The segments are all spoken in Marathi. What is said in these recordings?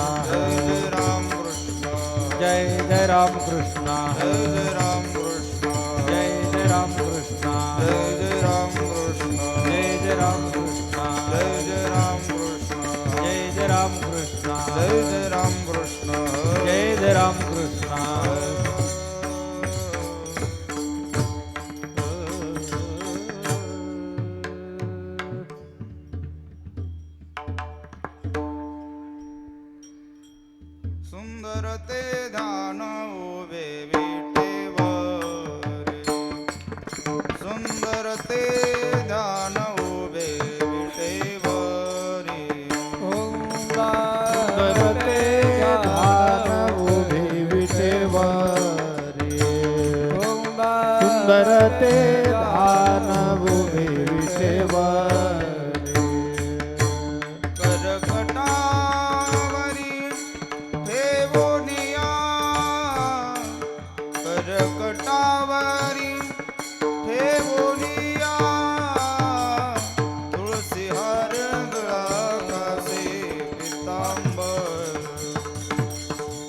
राम कृष्ण जय राम कृष्ण जय राम कृष्ण जय राम कृष्ण जय राम कृष्ण जय राम कृष्ण जय राम कृष्ण जय राम कृष्ण जय राम कृष्ण सुंदर ते ध्यान उभे विटेवर सुंदर ते ध्यान उभे विटेवर सुंदर ते ध्यान उभे विटेवर सुंदर ते ध्यान उभे विटेवर करकटावरी ठेवोनिया तुळसी हार गळा कासे पितांबर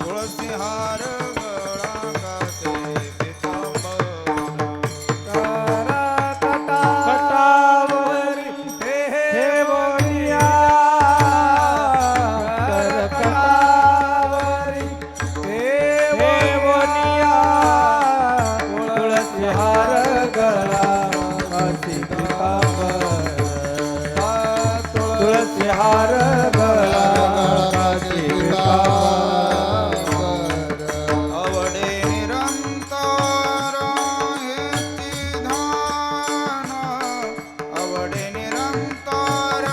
तुळसी हार गळा कासे पितांबर करकटावरी ठेवोनिया करकटावरी ठेवोनिया हार गळा काशी पितांबर तुळसी हार गळा काशी पितांबर आवडे निरंतर हेची ध्यान आवडे निरंतर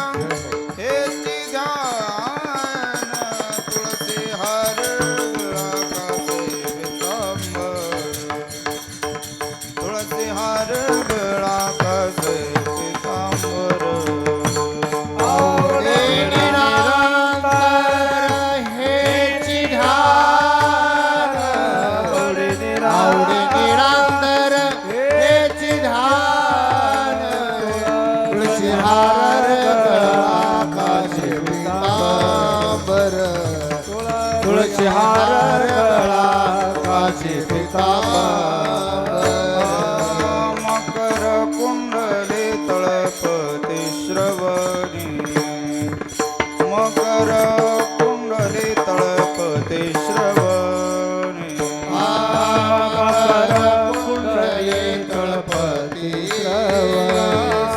हेची ध्यान तुळसी हार गळा कासे पितांबर तुळसी हार गळा कासे पितांबर आवडे निरंतर हेची ध्यान आवडे निरंतर हेची ध्यान तुळसी हार गळा काशी पितांबर तुळसी हार गळा काशी पितांबर मकर कुंडली तळपती श्रवणी मकर कुंडली तळपती श्रवणी मकर कुंडली तळपती श्रवणी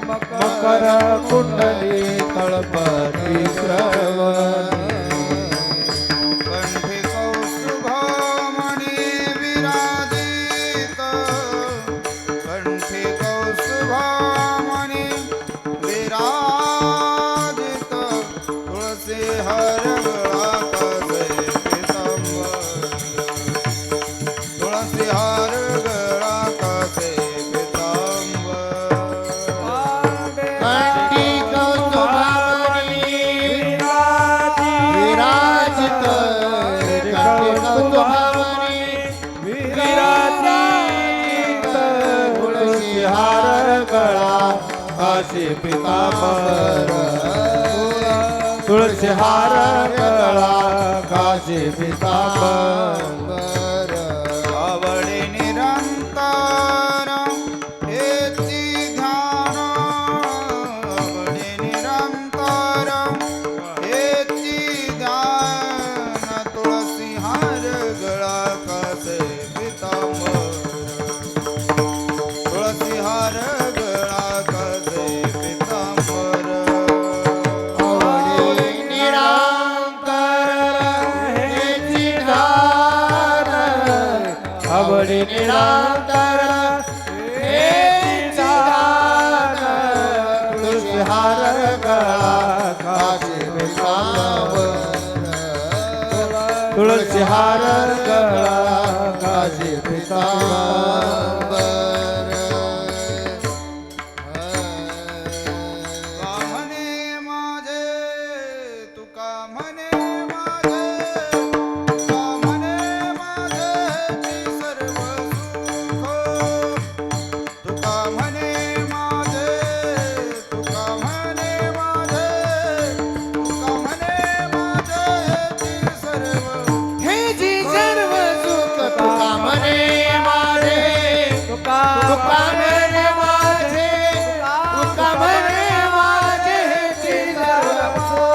मकर कुंडली तळपती श्रवणी कंठी कौस्तुभमणी विराजित कंठी कौस्तुभमणी विराजित तुळसी हार गळा कासे पितांबर तुळसी हार गळा कासे पितांबर कंठी कौस्तुभमणी विराजित कंठी कौस्तुभमणी विराजित तुळसी हार गळा काशी पितांबर तुळशी हार गळा काशी पितांबर आवडी निरंतर हेची ध्यान आवडी निरंतर हेची ध्यान तुळसी हार गळा कासे पितांबर तुळसी हार गळा कासे पितांबर आवडी निरंतर हेची ध्यान आवडी निरंतर हेची ध्यान तुळशी हार गळा काशी पितांबर तुळशी हार गळा काशी पितांबर तुका म्हणे माझे तुका म्हणे माझे तुका म्हणे माझे ती सर्व सुख तुका म्हणे माझे तुका म्हणे माझे तुका म्हणे माझे ती सर्व हे जी सर्व सुख तुका म्हणे माझे तुका म्हणे माझे तुका म्हणे माझे जी सर्व सुख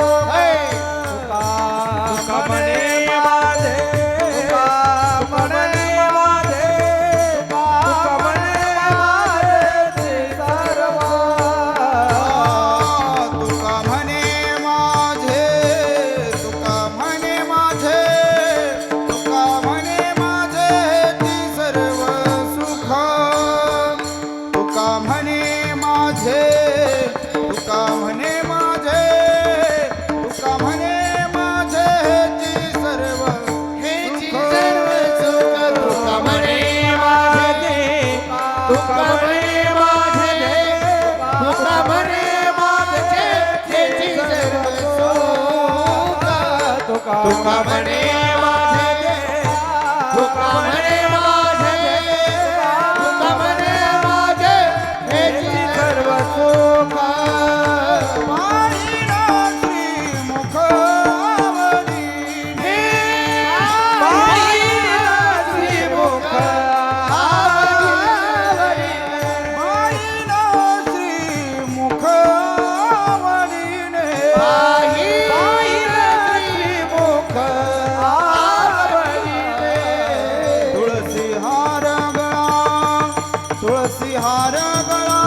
तुका म्हणे माझे तुका म्हणे माझे तुका म्हणे माझे जी सर्व तुका म्हणे माझे तुका म्हणे माझे तुका म्हणे माझे ती सर्व सुख तुका म्हणे माझे तुका म्हणे माझे तुका म्हणे माझे ती सर्व हे जी सर्व सुख तुका म्हणे माझे तुका म्हणे माझे तुका म्हणे माझे हे जी सर्व सुख तुका म्हणे माझे तुका म्हणे माझे तुका म्हणे माझे हे जी सर्व सुख पाहिला श्रीमुख आवडीने पाहिला श्रीमुख पाहिला श्रीमुख आवडीने पाहिला श्रीमुख आवडीने तुळसी हार गळा तुळसी हार गळा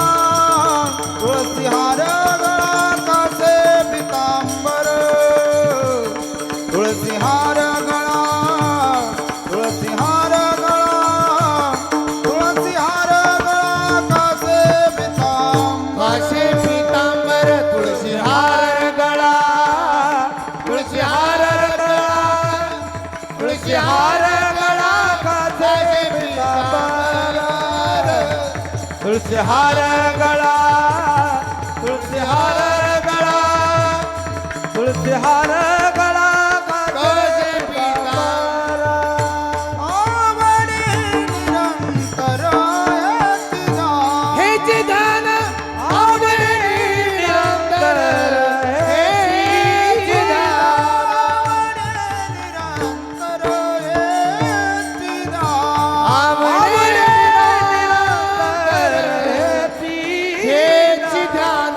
तुळसी हार गळा कासे पितांबर तुळसी हार गळा तुळसी हार गळा तुळसी हार गळा कासे पितांबर काशे पीतांबर तुळशी हार गळा तुळशी हार गळा तुळशी हार गळा काशे पीतांबर तुळशी हार गळा तुळशी हार गळा तुळशी हार गळा काशे पीतांबर आवडी निरंतर याची ध्यान. हेची ध्यान आवडी निरंतर हेची ध्यान निरंतर याची ध्यान. आवडी निरंतर हेची ध्यान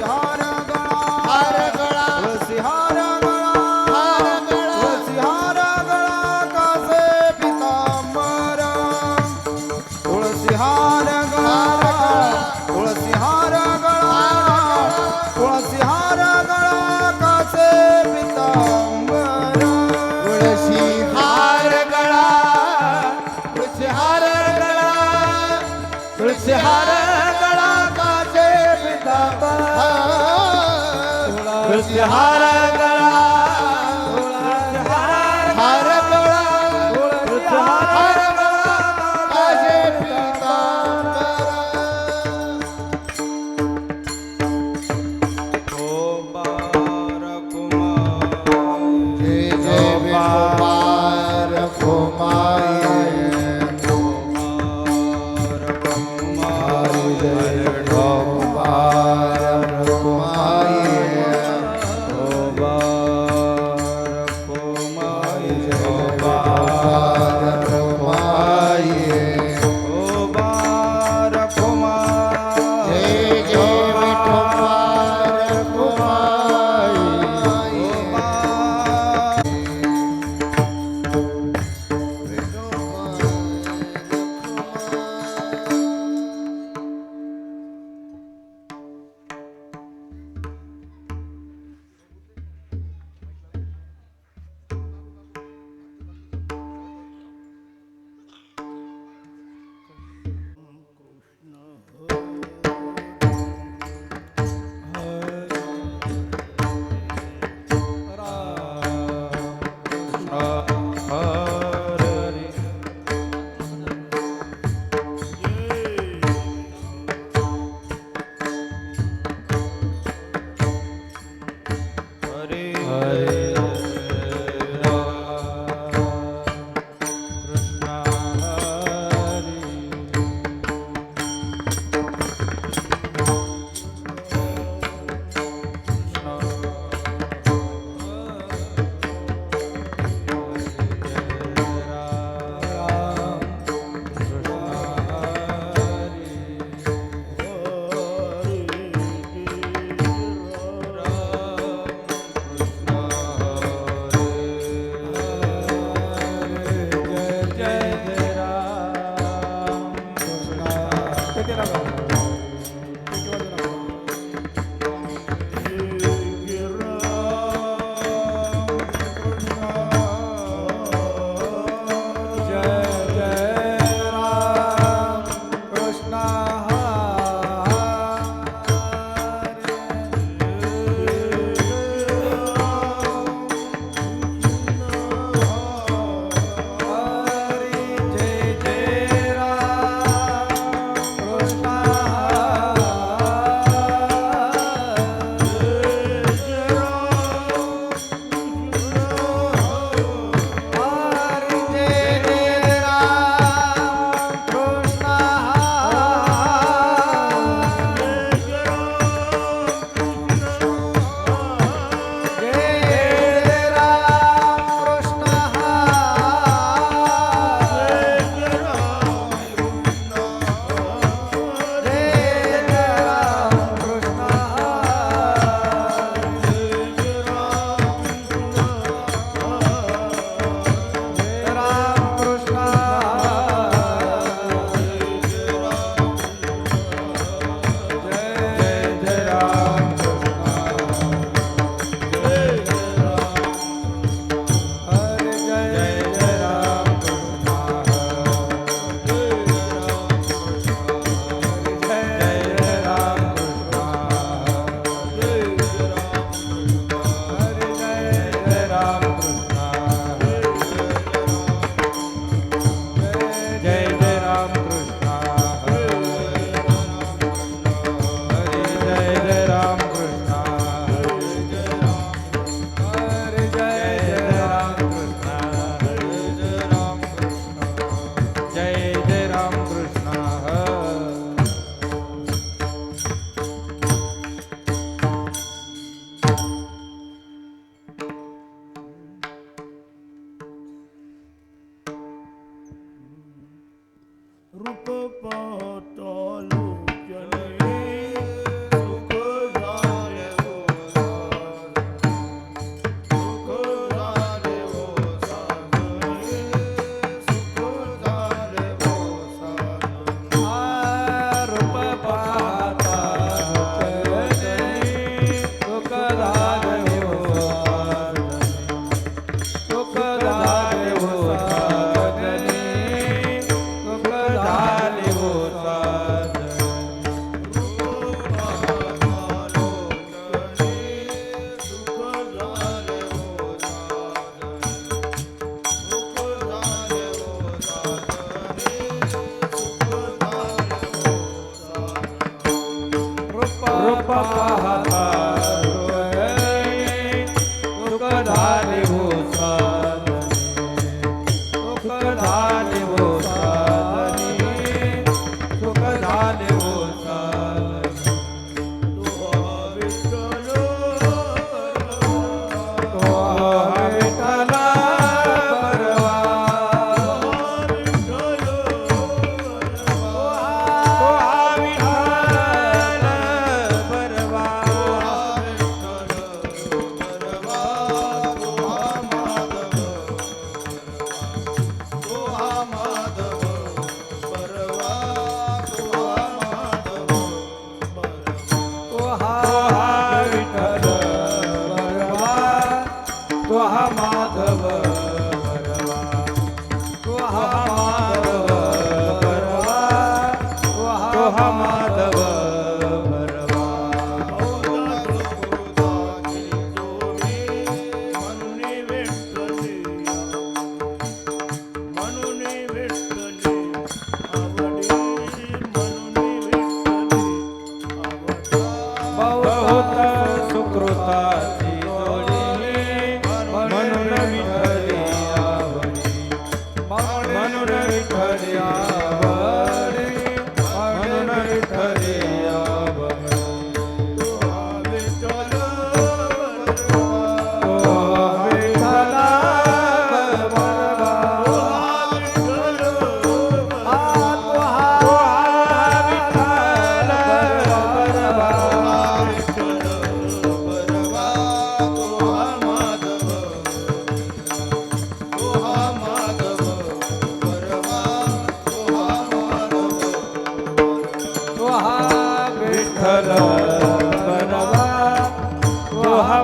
हार गळा हार गळा तुळसी हार गळा हार गळा तुळसी हार गळा कासे पितांबर तुळसी हार गळा तुळसी हार गळा तुळसी हार गळा कासे पितांबर तुळशी हार गळा तुळशी हार गळा तुळशी हार गळा काचे पितांबर तुळशी हार गळा तुळशी हार गळा तुळशी हार गळा काचे पितांबर कुमार कुमार जय जय कुमार कुमार कुमार जय कुमार कुमार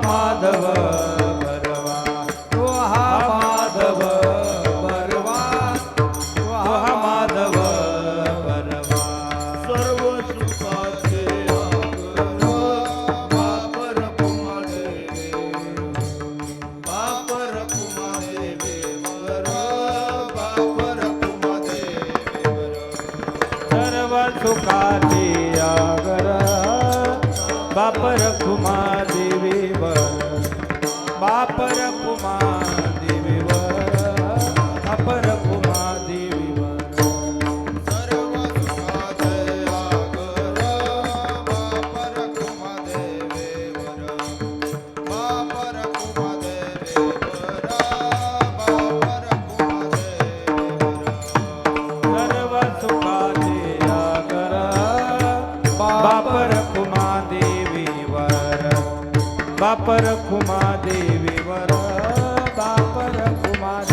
माधव बरवा तो हा माधव बरवा तो हा माधव बरवा सर्व सुखाचे आगर बापर कुमारे बापर कुमारे वर बापर कुमारे सर्व सुखाची आगर बापर कुमा देवीवर बापर कुमा देवीवर बापर कुमा देवीवर सर्व सुखाचे आगर बापर कुमारे वर बापर कुमारे वर बापर सर्व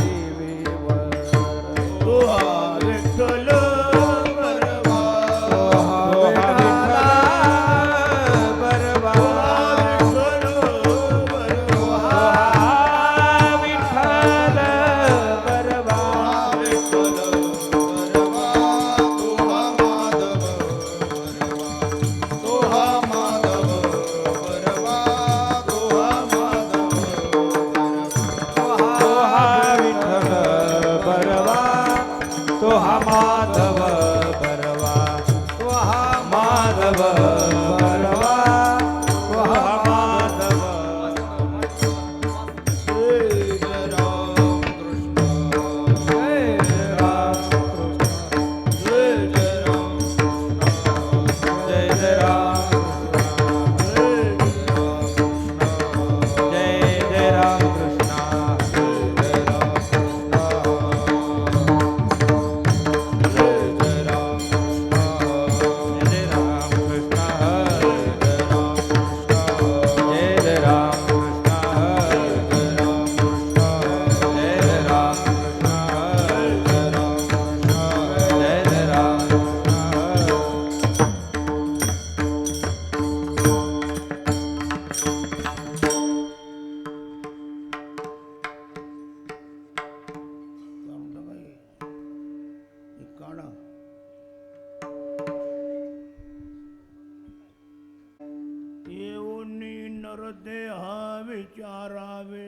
नरदेहा विचारावे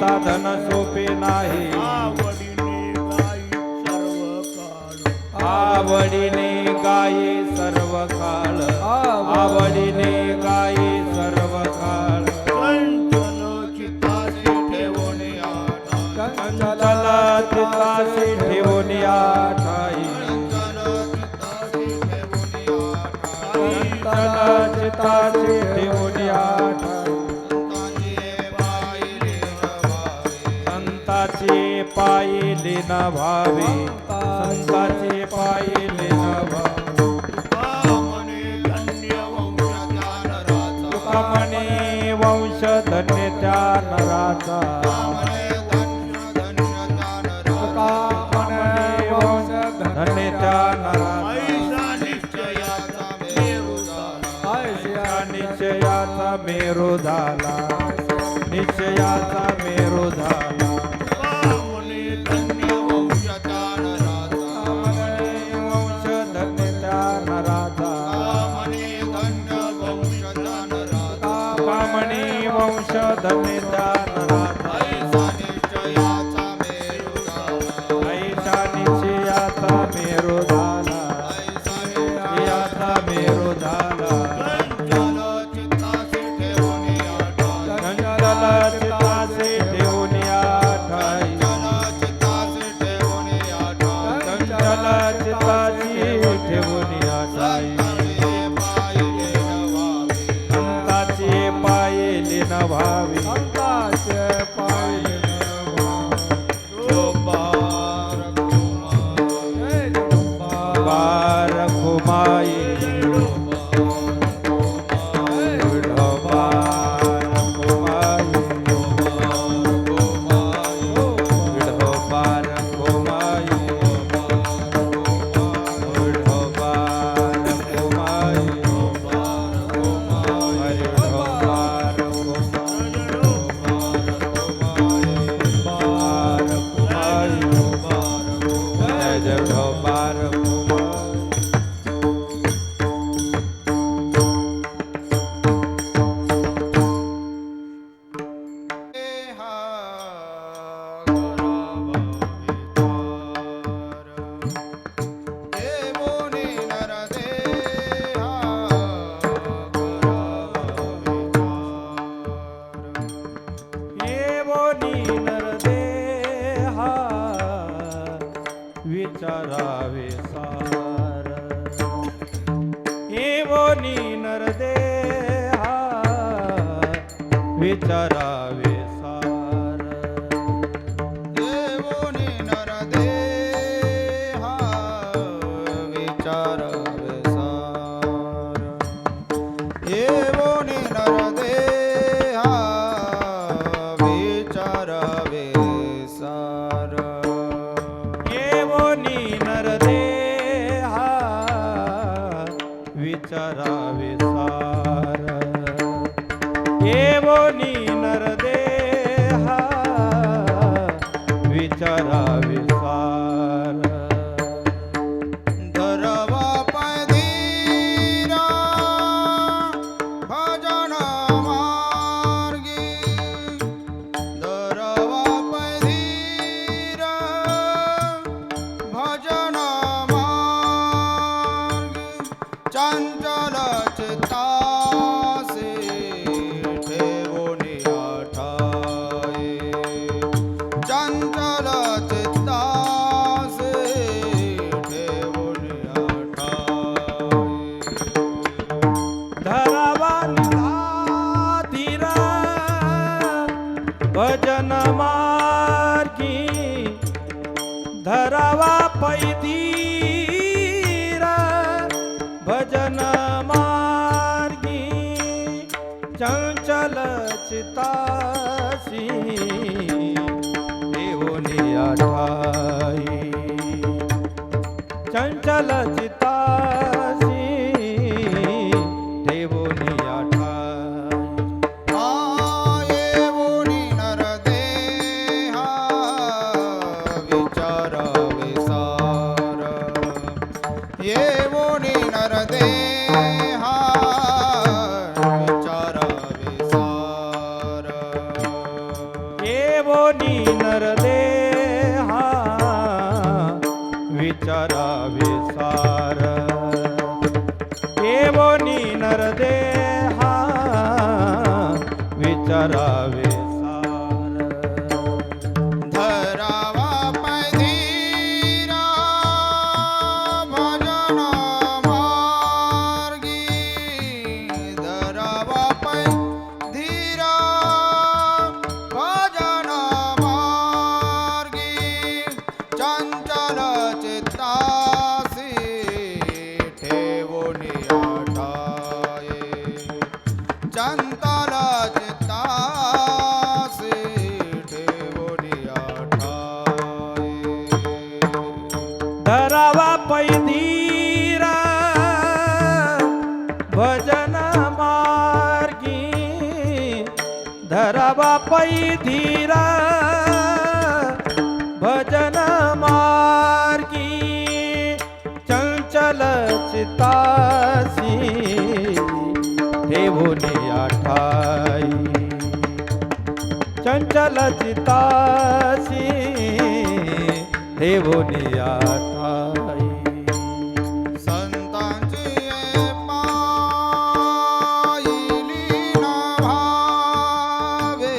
साधन सोपे नाही आवडीने गाई सर्व काळ आवडीने गाई पायिले न भावे संताचे पायिले न भावे तुका म्हणे वंश धन्य त्या नराचा तुका म्हणे वंश धन्य त्या नराचा ऐसा निश्चयाचा मेरू झाला निश्चयाचा मेरू झाला वंश धन्य त्या नराचा कामणी वंश धन्य त्या नराचा ऐसा निश्चयाचा मेरू झाला याचा मेरू झाला चंचल चित्तासे ठेवून आठाई चंचल चित्ताची ठेवून आठाई संताचे पायिले न भावी संताचे पायिले न बार खुमाई विचारावे सार एवोनी नरदेहा विचारावे सार देवोनी नरदेहा विचारावे सार देवोनी नरदेहा विचारावे सार एवोनी नरदेहा विचारावे सार एवोनी नरदेहा विचारावे सार धरवा पदीरा भजन मार्गी धरवा पदीरा भजन मार्गी चंचल चित्तासे ठेवोनी आठाई चंचल चित्तासे ठेवोनी आठाई धरावा धीरा भजन मार्गी धरावा पैधीरा भजन मार्गी चंचल चितासी देवोनी आठाई चंचल चितासी देवोनी आठाई आयेवोनी नरदेहा विचारावे सार येवोनी नरदेहा विचारावे सार एवोनी नरदेहा विचारावे सार एवोनी नरदेहा विचारावे सार धरावा पैधीरा भजन मार्गी धरावा पैधीरा भजन मार्गी चंतला चित्तासी ठेवोनिया ठाई धरावा पैधीरा भजन मार्गी धरावा पैधीरा भजन मार्गी चंचल चितासी ठेवोनी आठाई चंचल चितासी ठेवोनी आठाई संतांची पायली ना भावे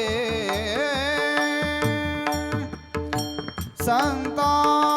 संतांची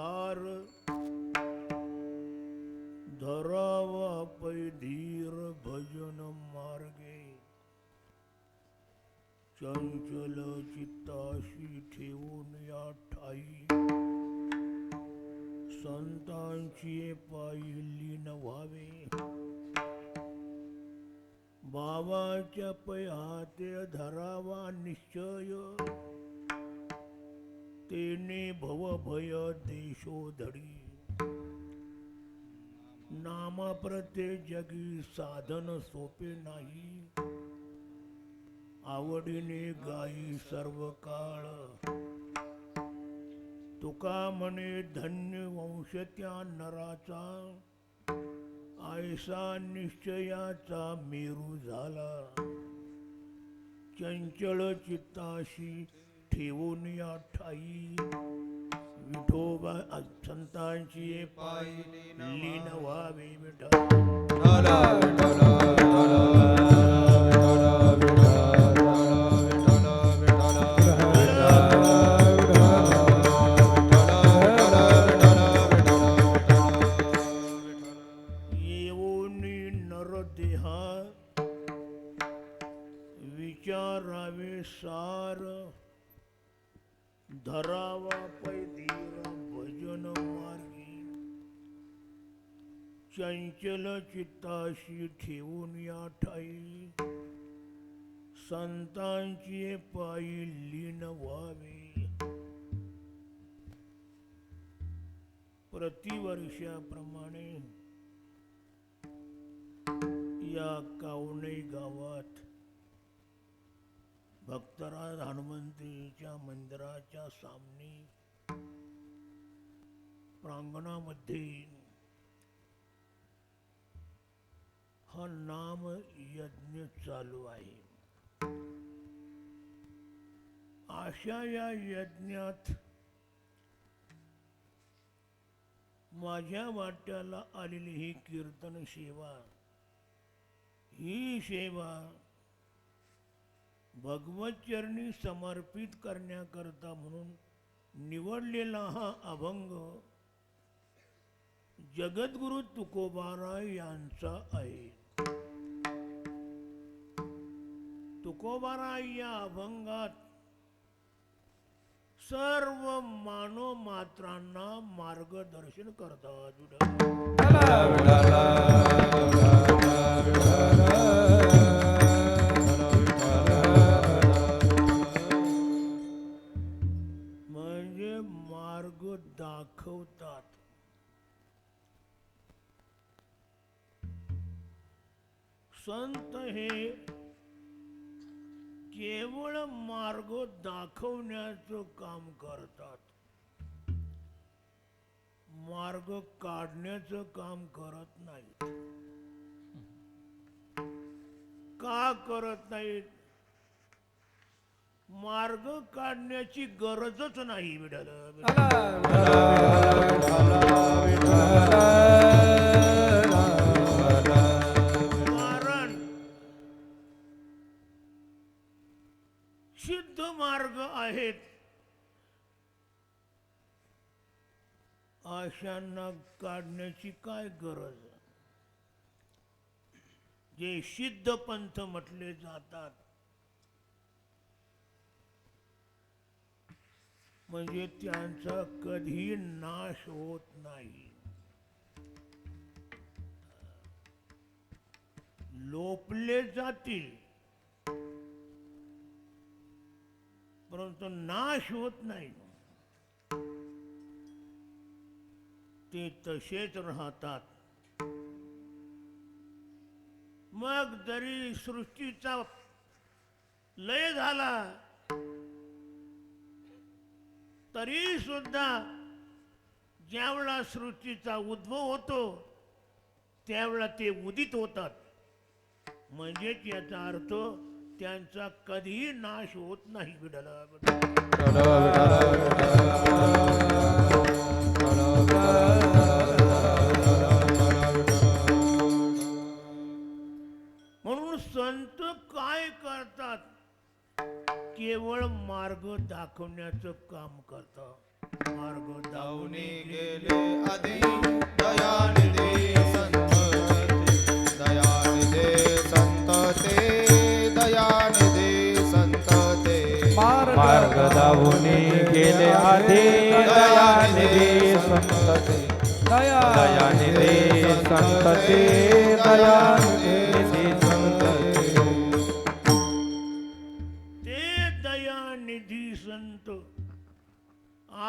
सार धरावा पैधीर भजन मार्गे चंचल चित्ताशी ठेवून या ठाई संतांची पायी लीन व्हावे बाबाच्या पयाते धरावा निश्चय तेने भवभय देशोधडी नामाप्रते जगी साधन सोपे नाही आवडीने गाई सर्व काळ तुका म्हणे धन्य वंश त्या नराचा ऐसा निश्चयाचा मेरू झाला चंचल चित्ताशी ठेवून या ठाई विठोबा संतांची पायी लीन व्हावे येऊनी नरदेहा विचारावे सार धरावा पैधीर भजन मार्गी चंचल चित्ताशी ठेवून या ठाई संतांची पायी लीन व्हावे प्रतिवर्षाप्रमाणे या कावणे गावात भक्तराज हनुमंतीच्या मंदिराच्या सामने प्रांगणामध्ये हा नाम यज्ञ चालू आहे. अशा या यज्ञात माझ्या वाट्याला आलेली ही कीर्तन सेवा, ही सेवा भगवत चरणी समर्पित करण्याकरता म्हणून निवडलेला हा अभंग जगद्गुरु तुकोबाराय यांचा आहे. तुकोबाराय या अभंगात सर्व मानव मात्रांना मार्गदर्शन करतात. म्हणजे मार्ग दाखवतात. संत हे केवळ मार्ग दाखवण्याचं काम करतात, मार्ग काढण्याचं काम करत नाहीत. का करत नाहीत? मार्ग काढण्याची गरजच नाही. कारण सिद्ध मार्ग आहेत, अशांना काढण्याची काय गरज? जे सिद्ध पंथ म्हटले जातात म्हणजे त्यांचा कधी नाश होत नाही, लोपले जातील परंतु नाश होत नाही. ते तसेच राहतात. मग जरी सृष्टीचा लय झाला तरी सुद्धा ज्यावेळा सृष्टीचा उद्भव होतो त्यावेळा ते उदित होतात. म्हणजे याचा अर्थ त्यांचा कधीही नाश होत नाही. म्हणून संत काय करतात? केवळ मार्ग दाखवण्याचं काम करतात. मार्ग दावणी गेले आधी दयानिधी संत दयानिधी संत ते दयानिधी संत ते मार्ग दावूनी गेले आधी दयानिधी संत ते दयानिधी संत ते दयानिधी संत ते दयानिधी संत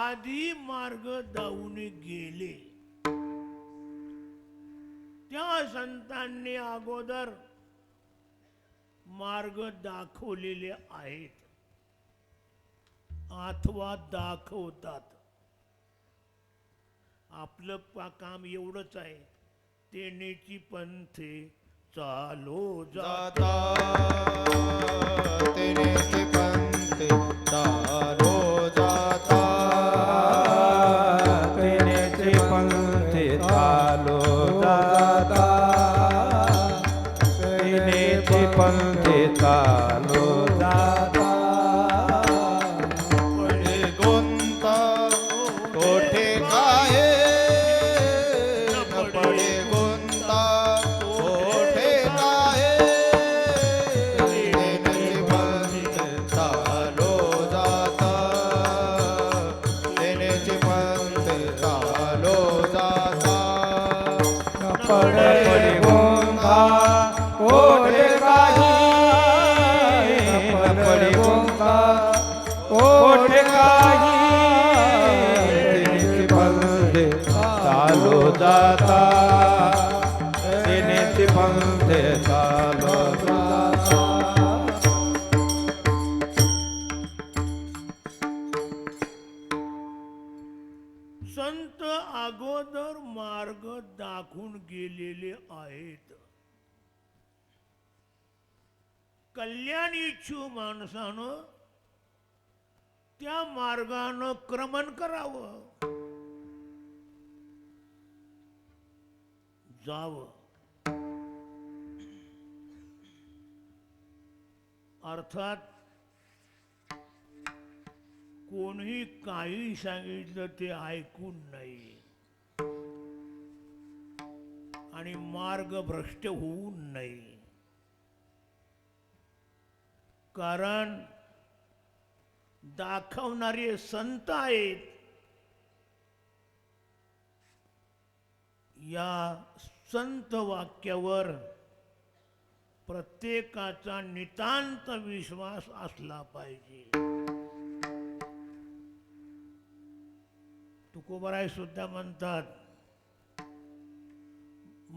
आधी मार्ग दावून गेले. त्या संतांनी अगोदर मार्ग दाखवलेले आहेत अथवा दाखवतात. आपलं काम एवढंच आहे, तेनेची पंथे चालो जाता तेनेची पंथे चालो जाता तेनेचे पंथे चालो जाता तेनेचे पंथे चालो जाता पडे गोंता कोठे काय न पडे गोंता कोठे काय तेनेची पंथे चालो जाता तेनेची पंथे चालो जाता पडे गोंधा कोठे काही पडे गोंधा कोठे काही तेनेचे पंथे चालो जाता तेनेचे पंथे चालो जाता. संत अगोदर मार्ग दाखवून गेलेले आहेत. कल्याण इच्छू माणसानं त्या मार्गानं क्रमण करावं, जावं. अर्थात कोणी काही सांगितलं ते ऐकून नाही आणि मार्ग भ्रष्ट होऊ नये. कारण दाखवणारे संत आहेत. या संत वाक्यावर प्रत्येकाचा नितांत विश्वास असला पाहिजे. तुकोबाराय सुद्धा म्हणतात,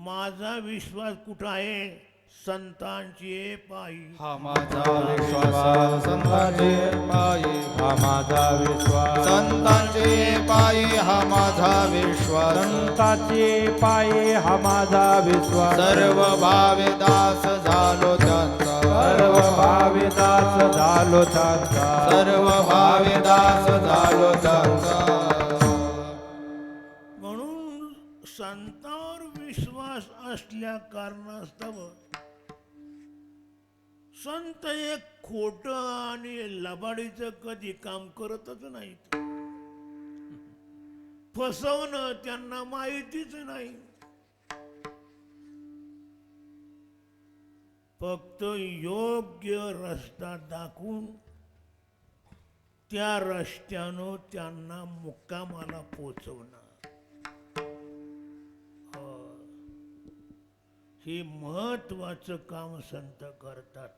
माझा विश्वास कुठं आहे? संतांचे पायी. हा माझा विश्वास संतांचे पायी हा माझा विश्वास संतांचे पायी हा माझा विश्वास संताचे पाये हा माझा विश्वास सर्व भावे दास झालो त्यांचा सर्व भावे दास झालो त्यांचा सर्व भावे दास झालो त्यांचा. म्हणून संतांवर विश्वास असल्या कारणास्तव संत एक खोट आणि लबाडीचं कधी काम करतच नाहीत. फसवणं त्यांना माहितीच नाही. फक्त योग्य रस्ता दाखवून त्या रस्त्यानं त्यांना मुक्कामाला पोचवणं, हे महत्वाचं काम संत करतात.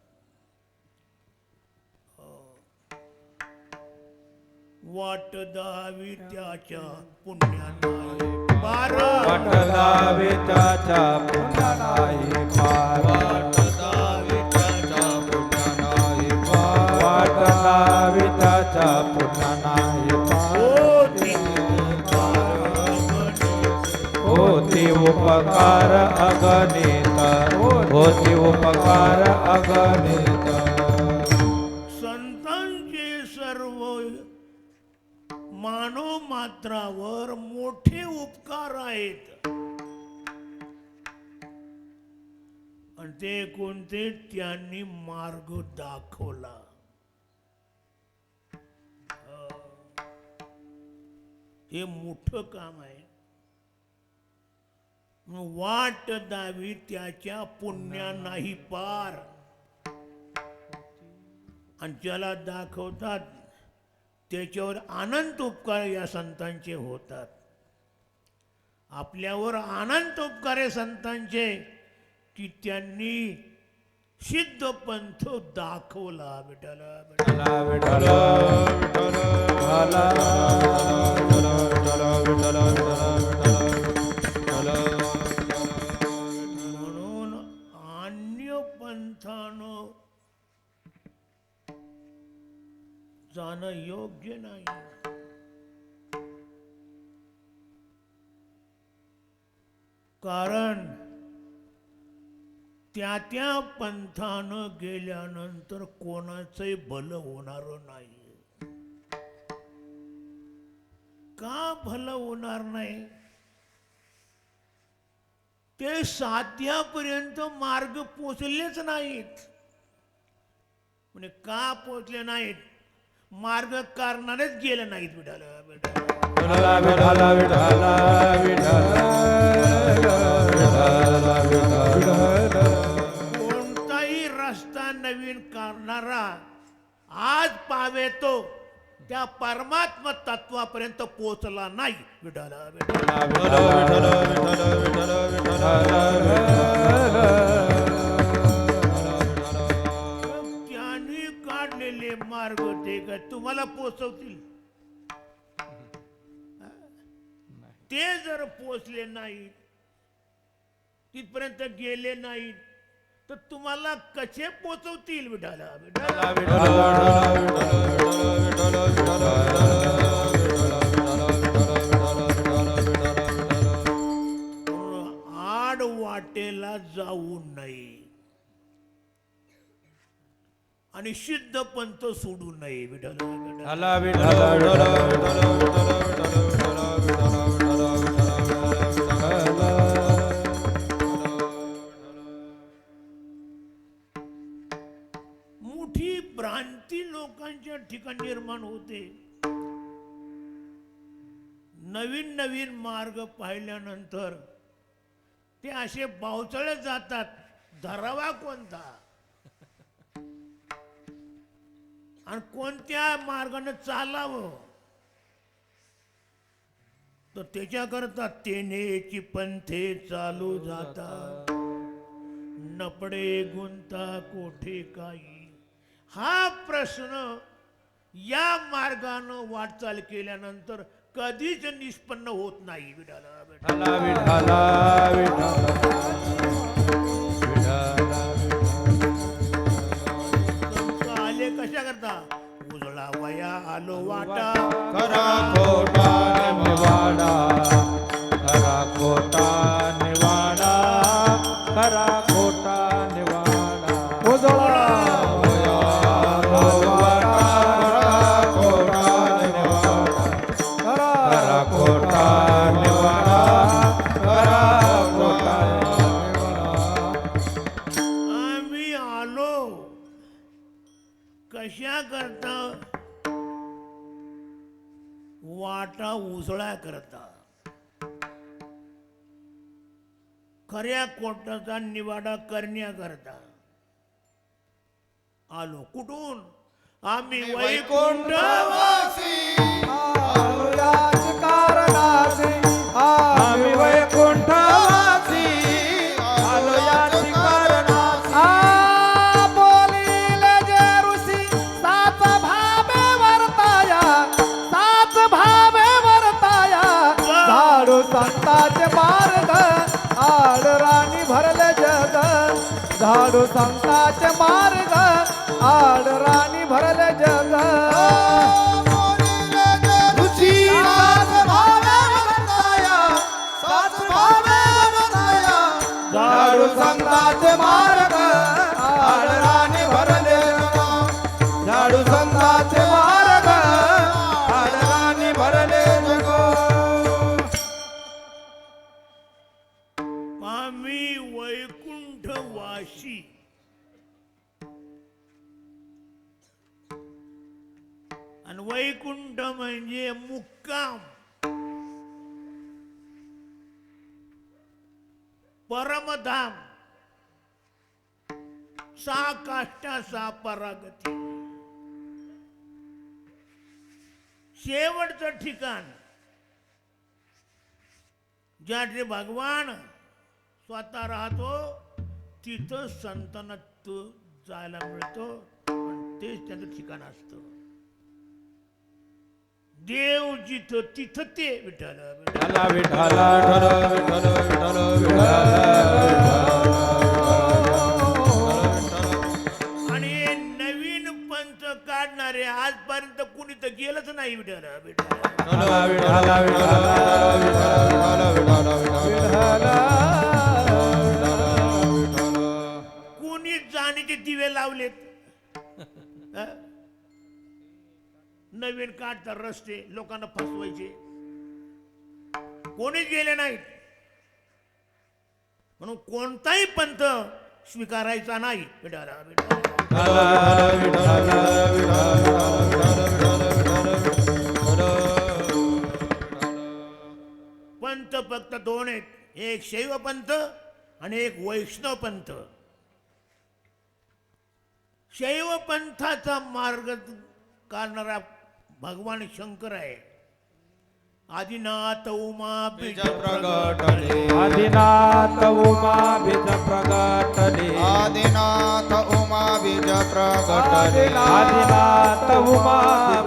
वाट दावी त्याच्या पुण्यानाही पार वाट दावे त्याच्या पुण्यानाही पार वाट दावी त्याच्या पुण्यानाही पार वाट दावे त्याच्या पुण्यानाही पार होती उपकार अगणित होती उपकार अगणित. संतांचे सर्व मानव मात्रावर मोठे उपकार आहेत. आणि ते कोणते? त्यांनी मार्ग दाखवला. हे मोठं काम आहे. वाट दावी त्याच्या पुण्या नाही पार. आणि ज्याला दाखवतात त्याच्यावर अनंत उपकार या संतांचे होतात. आपल्यावर अनंत उपकार आहे संतांचे की त्यांनी सिद्ध पंथ दाखवला. विठ्ठला विठ्ठला विठ्ठला म्हणून अन्य पंथानं जाणं योग्य नाही. कारण त्या त्या पंथानं गेल्यानंतर कोणाचंही भलं होणार नाही. का भलं होणार नाही? ते साध्यापर्यंत मार्ग पोचलेच नाहीत. म्हणजे का पोचले नाहीत? मार्ग करणारेच गेले नाहीत. विठाला विठ्ठला विठ्ठला विठ्ठला कोणताही रस्ता नवीन करणारा आज पावे तो त्या परमात्मा तत्वापर्यंत पोचला नाही. विठाला त्यांनी काढलेले मार्ग ते काय तुम्हाला पोचवतील? ते जर पोचले नाहीत, तिथपर्यंत गेले नाहीत, तर तुम्हाला कसे पोचवतील? विठाला आड वाटेला जाऊ नये आणि सिद्ध पंथ सोडू नये. विठाला मोठी भ्रांती लोकांच्या ठिकाणी निर्माण होते. नवीन नवीन मार्ग पाहिल्यानंतर ते असे बावचळे जातात. धरावा कोणता आणि कोणत्या मार्गाने चालावं, तर त्याच्याकरता तेनेची पंथे चालू जातात. नपडे गुंता कोठे काही, हा प्रश्न या मार्गानं वाटचाल केल्यानंतर कधीच निष्पन्न होत नाही. आले कशा करता? उजळा वया आलो वाटा, खरा खोटा निवाडा, खरा खोटा निवाडा, खरा खोटा निवाडा. उजळा कशा करता? वाटा उसळा करता. खऱ्या कोटाचा निवाडा करण्याकरता आलो. कुठून? आम्ही वैकुंठवासी, आम्ही वैकुंठवासी आलो याची कारणासी. बोलिले जे ऋषी सात भावे वर्ताया, सात भावे वर्ताया. झाडू संताचे मार्ग, आड राणी भरले जग. झाडू संताचे मार्ग, आड राणी भरले जग. ऋषी सात भावे वर्ताया, सात भावे वर्ताया. झाडू संताचे मार्ग, आड राणी भरले जग. झाडू संताचे मार्ग, आड राणी भरले जग. आम्ही वैकुंठवासी. आणि वैकुंठ म्हणजे मुक्काम. परमधाम, 6 काष्टा 6 परागती, शेवटचं ठिकाण ज्या जे भगवान स्वतः राहतो तिथं संतांना तो जायला मिळतो आणि तेच त्याचं ठिकाण असतं. देव जिथं तिथं ते विठ्ठल विठ्ठला विठ्ठला विठ्ठल विठ्ठल आणि नवीन पंच काढणारे आजपर्यंत कुणी तर गेलंच नाही विठ्ठल विठ्ठल विठ्ठला कुणी जाणीचे दिवे लावलेत. हं? नवीन काढतात रस्ते, लोकांना फसवायचे, कोणीच गेले नाहीत. म्हणून कोणताही पंथ स्वीकारायचा नाही. विठ्ठला विठ्ठला पंथ फक्त 2 आहेत, एक शैव पंथ आणि एक वैष्णव पंथ. शैव पंथाचा मार्ग काढणारा भगवान शंकर आहे. आदिनाथ उमा बीज प्रगटले, आदिनाथ उमा बीज प्रगटले, आदिनाथ उमा बीज प्रगटले, आदिनाथ उमा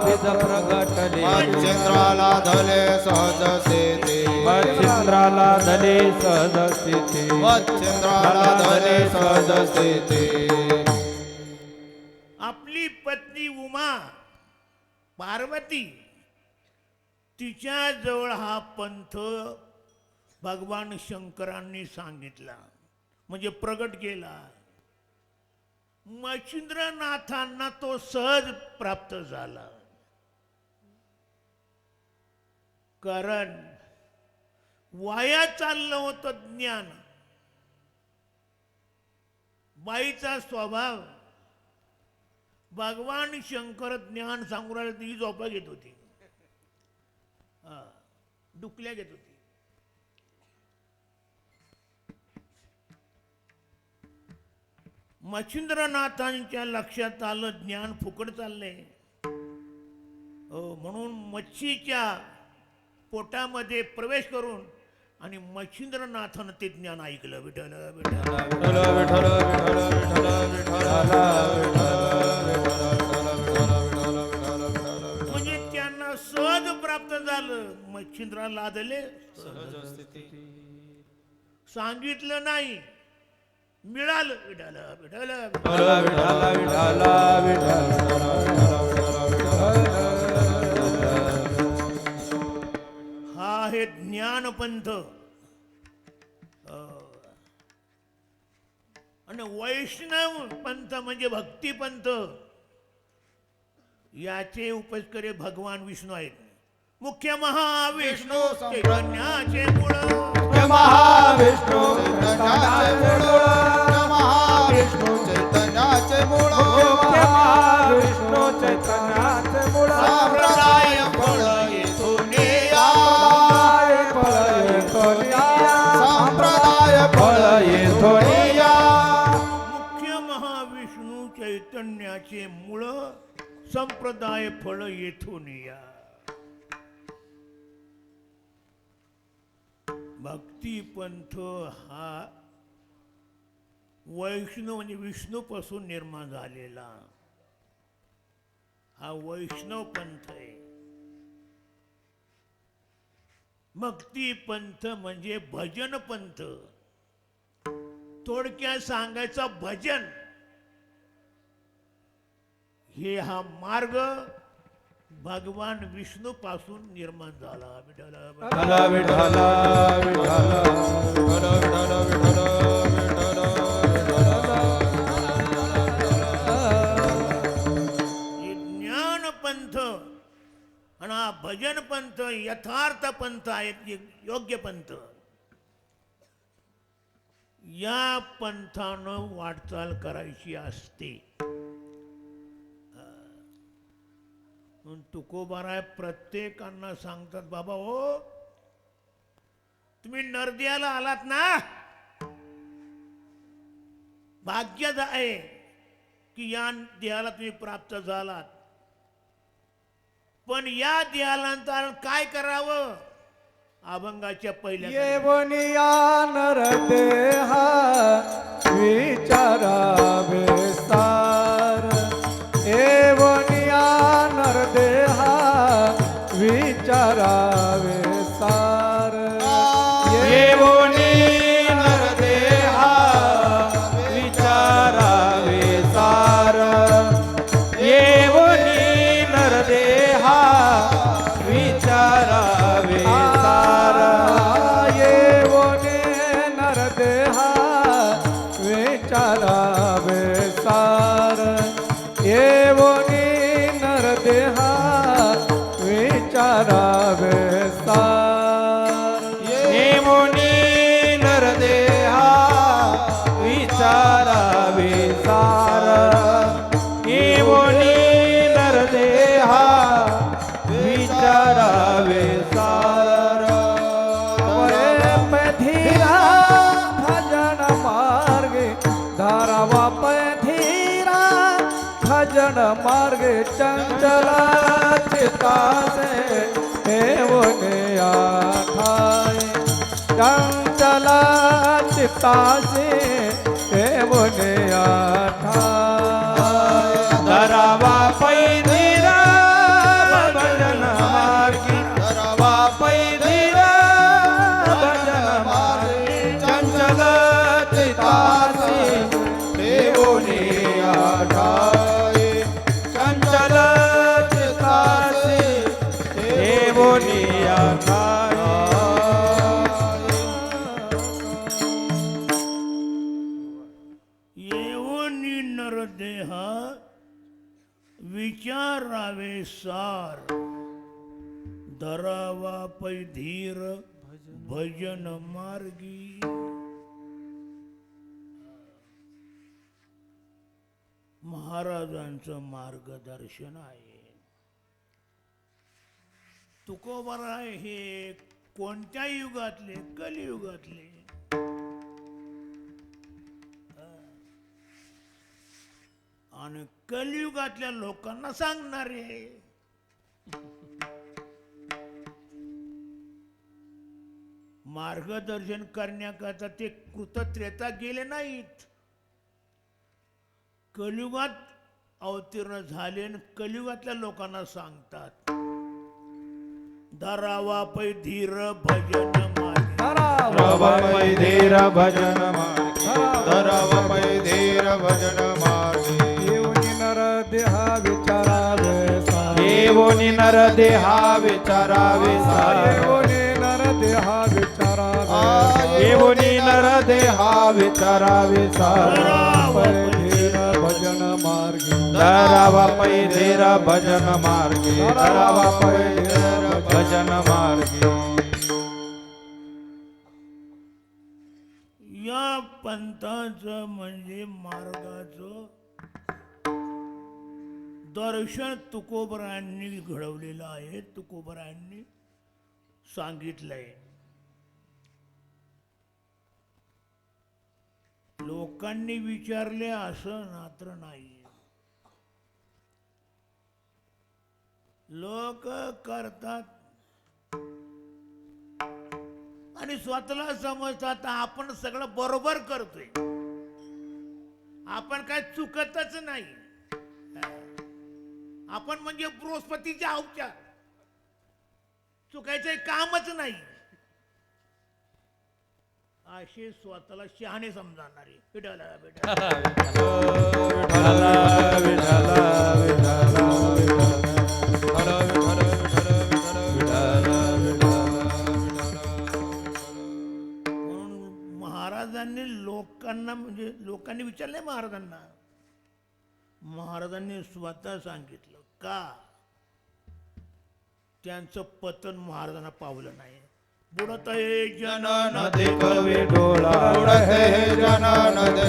बीज प्रगटले, मच्छिंद्राला धले सहज सेते, मच्छिंद्राला धले सहज स्थिती, मच्छिंद्राला धले सहज सेते. आपली पत्नी उमा पार्वती तिच्या जवळ हा पंथ भगवान शंकरांनी सांगितला, म्हणजे प्रगट केला. मच्छिंद्रनाथांना तो सहज प्राप्त झाला. कारण वाया चाललं होतं ज्ञान. बाईचा स्वभाव, भगवान शंकर ज्ञान सांगू राहिले ती झोपा घेत होती, डुकल्या घेत होती. मच्छिंद्रनाथांच्या लक्षात आलं ज्ञान फुकट चाललंय. म्हणून मच्छीच्या पोटामध्ये प्रवेश करून आणि मच्छिंद्रनाथानं ते ज्ञान ऐकलं. विठ्ठल विठ्ठल म्हणजे त्यांना सहज प्राप्त झालं. मच्छिंद्रा लादले, सांगितलं नाही, मिळालं. विठ्ठल हा आहे ज्ञानपंथ. आणि वैष्णव पंथ म्हणजे भक्तिपंथ. याचे उपस्करे भगवान विष्णू आहेत. मुख्य महाविष्णू चैतन्याचे मूळ, महाविष्णू चैतन्याचे मूळ, महाविष्णू चैतन्याचे मूळ, महाविष्णू चैतन्याचे मूळ, संप्रदाय फळ येथून या, संप्रदाय फळ येथून या. मुख्य महाविष्णू चैतन्याचे मूळ, संप्रदाय फळ येथून या. भक्तिपंथ हा वैष्णव म्हणजे विष्णू पासून निर्माण झालेला हा वैष्णव पंथ आहे. भक्तिपंथ म्हणजे भजन पंथ. थोडक्यात सांगायचं भजन हे हा मार्ग भगवान विष्णू पासून निर्माण झाला. विठ्ठला विठ्ठला ज्ञान पंथ आणि हा भजन पंथ यथार्थ पंथ आहेत, योग्य पंथ. या पंथानं वाटचाल करायची असते. तुकोबाराय प्रत्येकांना सांगतात, बाबा हो तुम्ही नरदियाला आलात ना, भाग्यच आहे की या देहाला तुम्ही प्राप्त झालात. पण या देहालांतर काय करावं? अभंगाच्या पहिल्या येवनिया नरदेहा विचारावे सार. येवनिया नरदेहा विचारावे सार. येवनी नरदेहा विचारावे सार. येवनी नरदेहा विचारावे सार. येवनी नरदेहा विचारावे सार. येवनी नरदेहा विचारावे सार. येवनी नरदेहा विचारावे सार. येवनी नरदेहा विचारावे सार. पैधीरा भजन मार्गे धारावा. पैधीरा भजन मार्गे चंचला चितासे हेवने आठाय. चंचला चितासे हेवने आठाय. धरावा पैधीरा भजन मार्गी. धरावा पैधीरा भजन मार्गी. चंचल चितासे हेवने आठाय. चंचल चितासे हेवने आठाय. येऊनी नरदेहा विचारावे सार. धरावा पैधीर भजन मार्गी. महाराजांचं मार्गदर्शन आहे. तुकोबराय हे कोणत्या युगातले? कलियुगातले. आणि कलियुगातल्या लोकांना सांगणारे. मार्गदर्शन करण्याकरता ते कृतत्रेता गेले नाहीत. कलियुगात अवतीर्ण झाले आणि कलियुगातल्या लोकांना सांगतात. धरावा पैधीर भजन मार्गी. धरावा धीर भजन मार्गी. धरावा पैधीर भजन मार्गी. येवनी नरदेहा विचारावे सार. येवनी नरदेहा विचारावे सार. येवनी नरदेहा विचारावे. येवनी नरदेहा विचारावे सार. पैधीर भजन मार्गी. धरावा पैधीर भजन मार्गी. धरावा पैधीर भजन मार्गी. या पंथाचं म्हणजे मार्गाचं दर्शन तुकोबरायांनी घडवलेलं आहे. तुकोबरायांनी सांगितलंय. लोकांनी विचारले असं मात्र नाही. लोक करतात आणि स्वतःला समजतात आपण सगळं बरोबर करतोय. आपण काय चुकतच नाही. आपण म्हणजे बृहस्पतीच्या अवचार. चुकायचं कामच नाही. असे स्वतःला शहाणे समजणारे. विठाला बेटा म्हणून महाराजांनी लोकांना म्हणजे लोकांनी विचारले महाराजांना. महाराजांनी स्वतः सांगितलं का त्यांचं पतन महाराजांना पावलं नाही. बुडत हे जन नदी कवे डोळा. बुडत हे जन नदी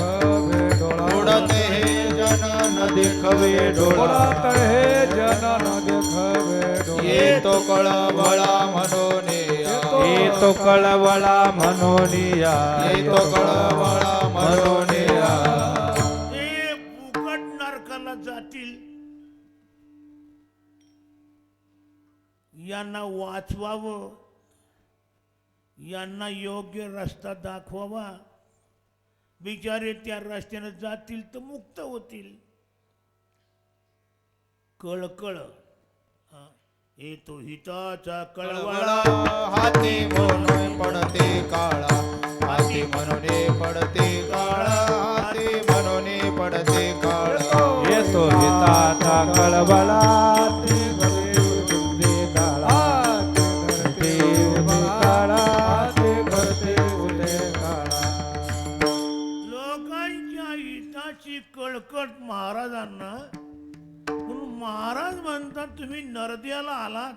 डोळा. बुडत हे जन नदी कवे डोळा. बुडत हे जन नदी कवे डोळा. येतो कळवळा म्हणोनिया. येतो कळवळा म्हणोनिया. येतो कळवळा म्हणोनिया. यांना वाचवावं, यांना योग्य रस्ता दाखवावा, बिचारे त्या रस्त्याने जातील तर मुक्त होतील. कळकळ येतो हिताचा कळवळा, हाती म्हणून पडते काळा, हाती म्हणून पडते काळा, हाती म्हणून पडते काळा. येतो हिताचा कळवळा, ते भरते उदे काळा, ते उदे काळा, ते भरते उदे काळा. लोकांच्या हिताची कळकळ महाराजांना. म्हणून महाराज म्हणतात तुम्ही नरद्याला आलात,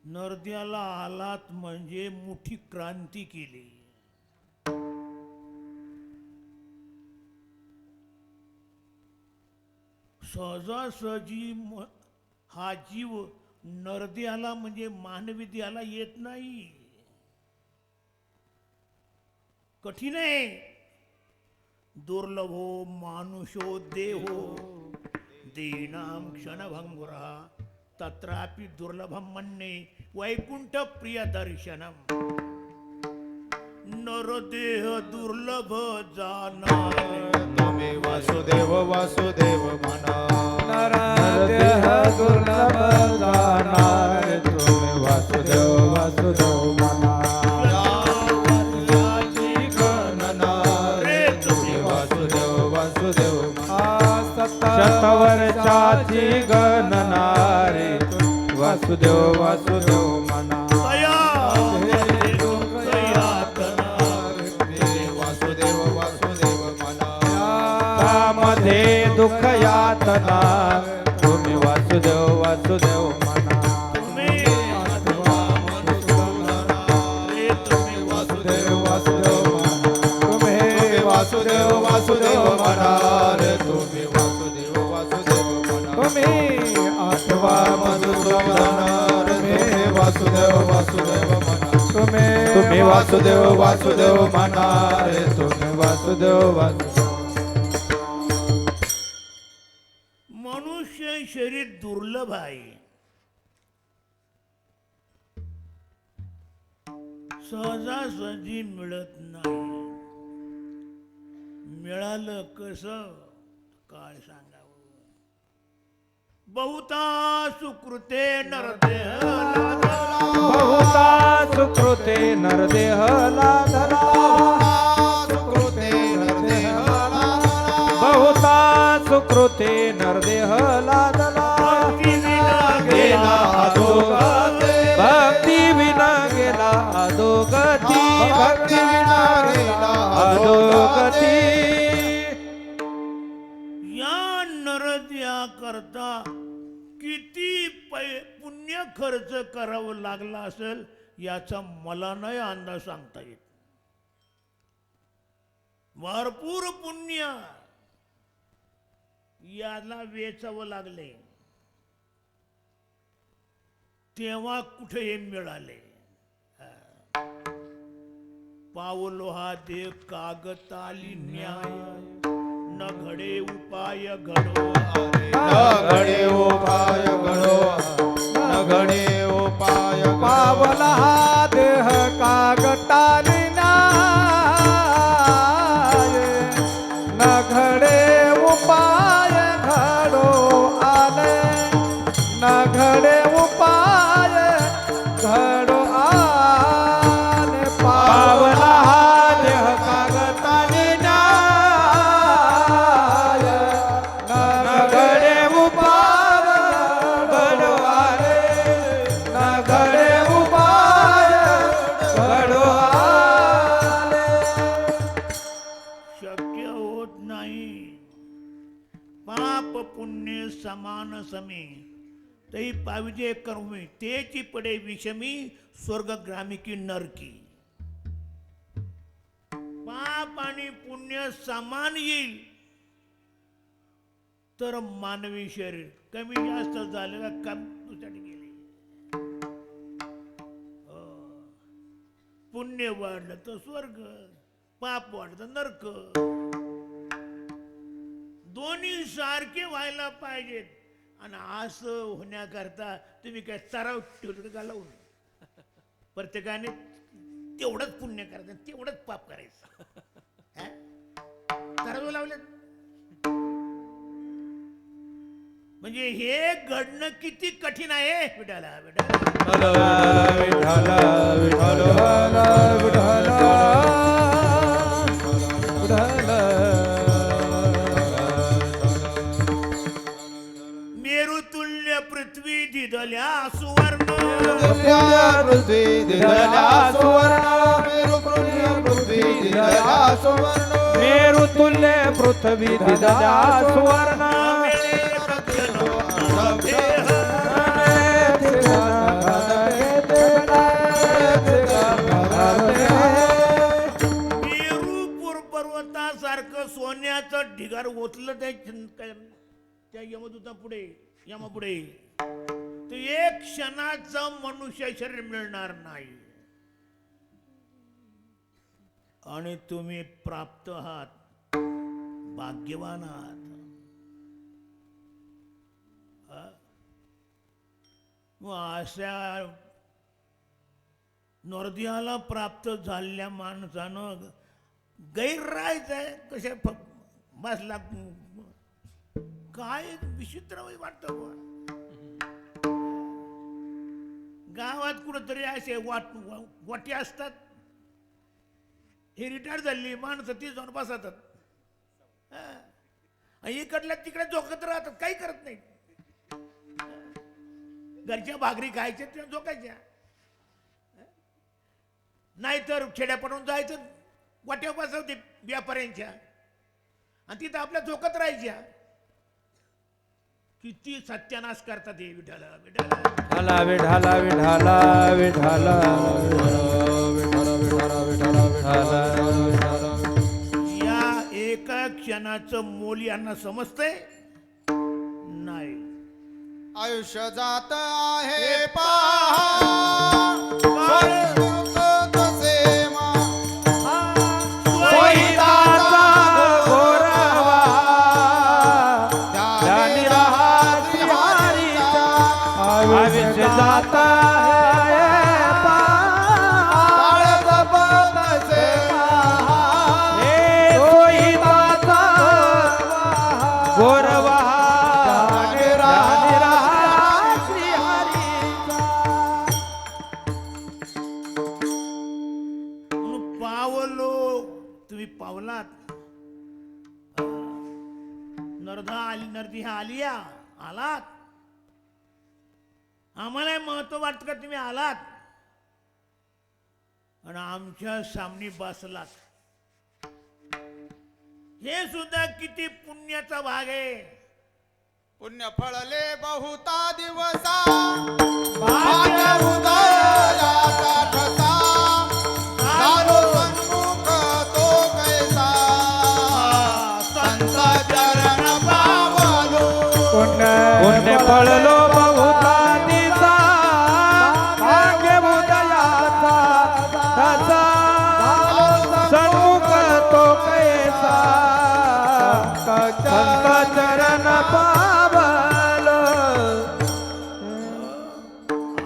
नरद्याला आलात म्हणजे मोठी क्रांती केली. सहजासहजी हा जीव नरद्याला म्हणजे मानवी देहाला येत नाही, कठीण आहे. दुर्लभो मानुषो देहो दीनां क्षणभंगुरा, तत्रापि दुर्लभम मन्ये वैकुंठ प्रिय दर्शनम. नरदेह दुर्लभ जाणार, तुम्ही वासुदेव वासुदेव म्हणा. नरदेह दुर्लभ जाणार, तुम्ही वासुदेव वासुदेव म्हणा. शतवर्षाची गणना रे, वासुदेव वासुदेव म्हणा. वासुदेव वासुदेव म्हणा. त्यामध्ये दुःख यातना, तुम्ही वासुदेव वासुदेव म्हणा. वासुदेव वासुदेव म्हणा. तुम्ही वासुदेव वासुदेव म्हणा रे, तुम्ही वासुदेव वासुदेव म्हणा. तुम्ही आठवा मधुसूदन रे, वासुदेव वासुदेव म्हणा. तुम्ही वासुदेव वासुदेव म्हणा रे, तुम्ही वासुदेव वासुदेव. मनुष्य शरीर दुर्लभ आहे, सहजासहजी मिळत नाही. मिळालं कसं काय सांगावं. बहुता सुकृते नरदेह लादला, बहुता सुकृते नरदेह लादला, सुकृते नरदेह लादला. बहुता सुकृते नरदेह लादला. भक्ती विना गेला अधोगती, भक्ती विना गेला अधोगती, भक्ती विना गेला अधोगती. या नरद्या करता किती पुण्य खर्च करावं लागला असेल याचा मला नाही अंदाज सांगता येत. भरपूर पुण्य याला वेचावं लागले, तेव्हा कुठे हे मिळाले. पावलो हा देव कागताली न्याय, न घडे उपाय घडो. न घडे उपाय घडो, न घडे उपाय घडो. पावला हा देह कागटाली न्याय, न घडे उपाय घडो आले, न घडे उपाय घडो आले. पावला हा देह कागटाली न्याय, न घडे उपाय घडो आले, न घडे उपाय घडो आले. शक्य होत नाही. पाप पुण्य समान समे, तही पाविजे कर्मी तेची पडे विषमी, स्वर्गग्रामी की नरकी. पाप आणि पुण्य समान येईल तर मानवी शरीर कमी जास्त झालेलं काम दुसऱ्याने गेले. पुण्य वाढलं तर स्वर्ग, पाप वाढलं नरक. दोन्ही सारखे व्हायला पाहिजेत. आणि असं होण्याकरता तुम्ही काय सराव ठेवतो का लावून? प्रत्येकाने तेवढंच पुण्य करायचं, तेवढंच पाप करायचं. हा? सराव लावले म्हणजे हे घडणं किती कठीण आहे. विठाला विठाला विठ्ठल विठ्ठल विठ्ठल मेरुतुल्य पृथ्वी दिदल्या सुवर्ण पृथ्वी दिदल्या सुवर्ण मेरु पृथ्वी दिदल्या सुवर्ण मेरु तुल्य पृथ्वी दिदल्या सुवर्ण मेरू पर्वतासारखं सोन्याचं ढिगार ओतलं त्या यमदूता पुढे यमापुढे तर एक क्षणाचं मनुष्य शरीर मिळणार नाही. आणि तुम्ही प्राप्त आहात, भाग्यवान आहात. मग अशा नॉर्दियाला प्राप्त झालेल्या माणसानं गैरराहायचंय कशा बसला काय विचित्र वाटतं बुवा. गावात कुठंतरी असे वाटी असतात, हे रिटायर झाली माणसं ती जाऊन बसतात. इकडल्या तिकडे झोकत राहतात, काही करत नाही. घरच्या भाकरी खायच्या त्या झोकायच्या, नाहीतर खेड्यापाडून जायचं वाट्या बसवते व्यापाऱ्यांच्या आणि तिथं आपल्या झोकत राहायच्या. किती सत्यानाश करतात हे. विठाला विठाला विठाला विठाला विठाला या एका क्षणाचं मोल यांना समजतंय नाही. आयुष्य जात आहे पहा तसे मा सोयीदाचा गोरवा त्यानी राहाती हरीचा आयुष्य जाता है काळ जपतसे हे सोयीदाचा गोरवा त्यानी राहाती हरीचा. म्हणून पावलो तुम्ही पावलात. नरदी हा आलिया आलात. आम्हाला महत्व वाटतं का तुम्ही आलात आणि आमच्या सामने बसलात. हे सुद्धा किती पुण्याचा भाग आहे. पुण्य फळले बहुता दिवसा भाग्य उदयाचा ठसा झालो सन्मुख तो कैसा संत चरण पावलो पुण्य पडलो बहुता दिसा भाग्य उदयाचा तसा सन्मुख तो कैसा संत चरण पावलो.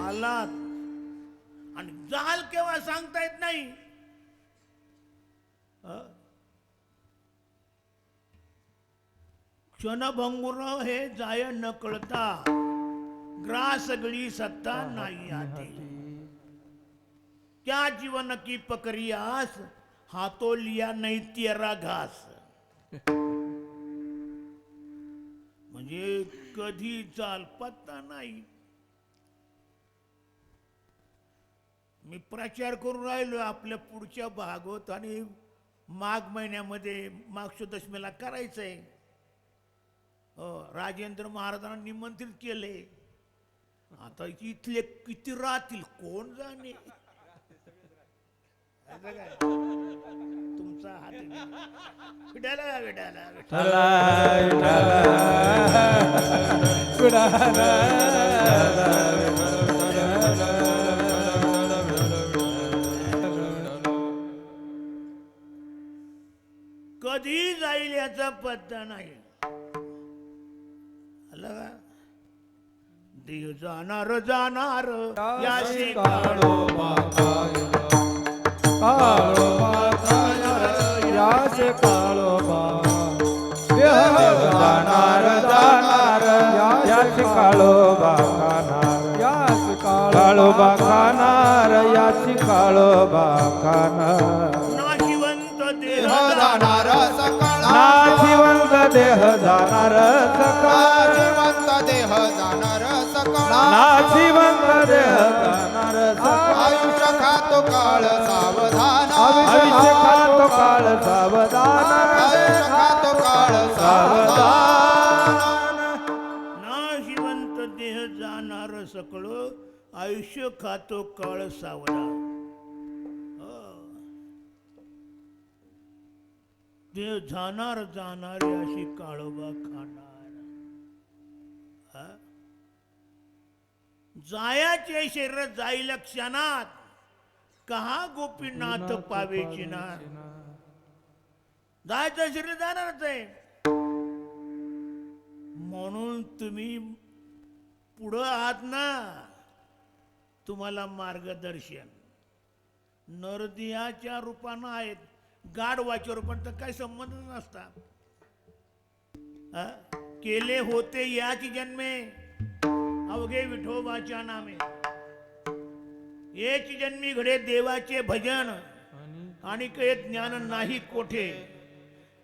आलात आणि जाल केव्हा सांगता येत नाही. क्षणभंगुर हे जाय न कळता ग्रास सगळी सत्ता नाही आती. क्या जीवन की पकरी आस हातो लिया नाही तेरा घास. म्हणजे कधी चाल पत्ता नाही. मी प्रचार करून राहिलो आपल्या पुढच्या भागवत आणि माघ महिन्यामध्ये माघशुदशमीला करायचंय. राजेंद्र महाराजांना निमंत्रित केले. आता इथले किती राहतील कोण जाणे. तुमचा हात विठाला विठाला कधी जाईल याचा पत्ता नाही. आलं का? देह जाणार जाणार यासी यासी काळोबा काळोबा जाणार यास काळोबा देह जाणार जाणार यास काळोबा खाणार यास काळोबा खाणार यास काळोबा खाणार नाशिवंत देह देह जाणार सकाळ नाशिवंत देह जाणार सकाळ नाशिवंत देह जाणार सकाळ नाशिवंत देह जाणार सकाळ आयुष्य खातो काळ सावधान आयुष्य खातो काळ सावधान आयुष्य खातो काळ सावधान नाशिवंत देह जाणार सकळ आयुष्य खातो काळ सावधान देह जाणार जाणार अशी काळोबा खाणार हा? जायाचे शरीर जाईल क्षणात कहा गोपीनाथ पावेची ना जायचं शरीर जाणारच आहे म्हणून तुम्ही पुढं आहात ना तुम्हाला मार्गदर्शन नरदियाच्या रूपानं आहेत गाढवाच्या रूपानं तर काही संबंध नसता हा? केले होते याची जन्मे अवघे विठोबाच्या नामे एक जन्मी घडे देवाचे भजन आणि काही ज्ञान नाही कोठे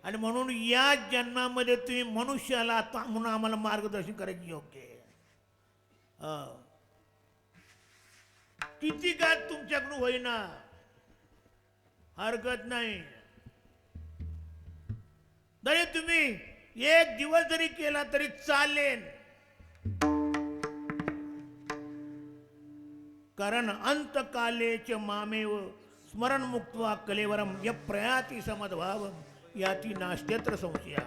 आणि म्हणून या जन्मामध्ये तुम्ही मनुष्याला आता म्हणून आम्हाला मार्गदर्शन करायचे योग्य आहे. किती का तुमच्याकडून होईना हरकत नाही तरी तुम्ही एक दिवस जरी केला तरी चालेल कारण अंतकालेच मामेव स्मरण मुक्त्वा कलेवरम य प्रयाती समद्भाव याती नास्त्यत्र संशया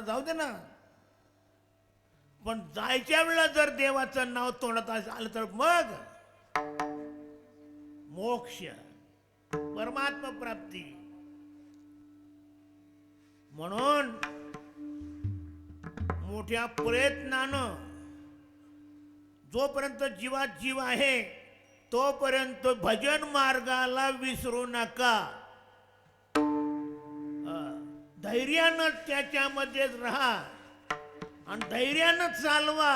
जाऊ दे ना पण जायच्या वेळेला जर देवाचं नाव तोंडात आलं तर मग मोक्ष परमात्मा प्राप्ती म्हणून मोठ्या प्रयत्नानं जोपर्यंत जीवात जीव आहे तोपर्यंत भजन मार्गाला विसरू नका धैर्यानं त्याच्यामध्येच राहा आणि धैर्यानं चालवा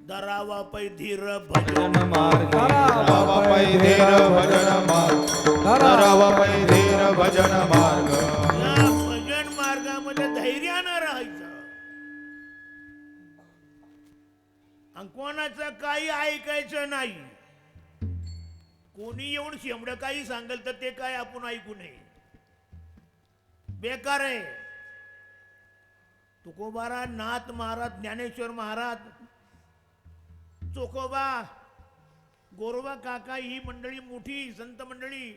दरावा पै धीर भजन मार्ग धरावा पै धीर भजन मार्ग धरावा पै धीर भजन मार्ग या भजन मार्गामध्ये धैर्यानं राहायचं आणि कोणाचं काही ऐकायचं नाही कोणी येऊन शेंबडं काही सांगेल तर ते काय आपण ऐकू नये बेकार आहे तुकोबारा नाथ महाराज ज्ञानेश्वर महाराज चोखोबा गोरोबा काका ही मंडळी मोठी संत मंडळी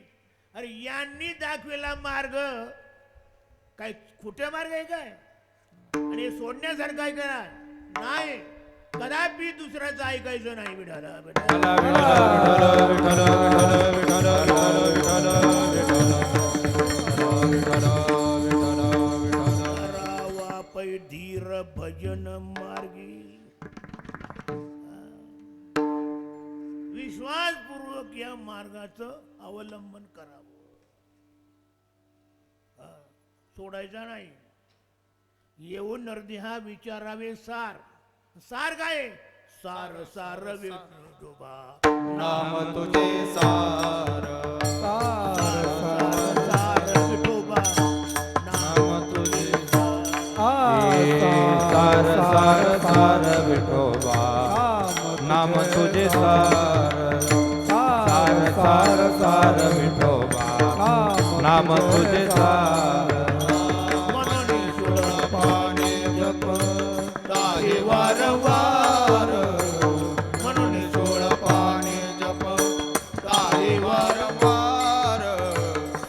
अरे यांनी दाखवेला मार्ग काय खोटे मार्ग आहे काय आणि सोडण्यासारखं आहे का नाही कदापि दुसऱ्याचं ऐकायचं नाही विठाला करावा पै धीर भजन मार्गी विश्वासपूर्वक या मार्गाचं अवलंबन करावं सोडायचा नाही येऊन नरदेहा विचारावे सार सार काय सार सार विठोबा नाम तुझे सार सार सार विठोबा नाम तुझे सार सार सार विठोबा नाम तुझे सार सार सार सार विठोबा नाम तुझे सार मनोनी सोड पाणी जप काही वारंवार मनोनी सोळ पाणी जप काही वारंवार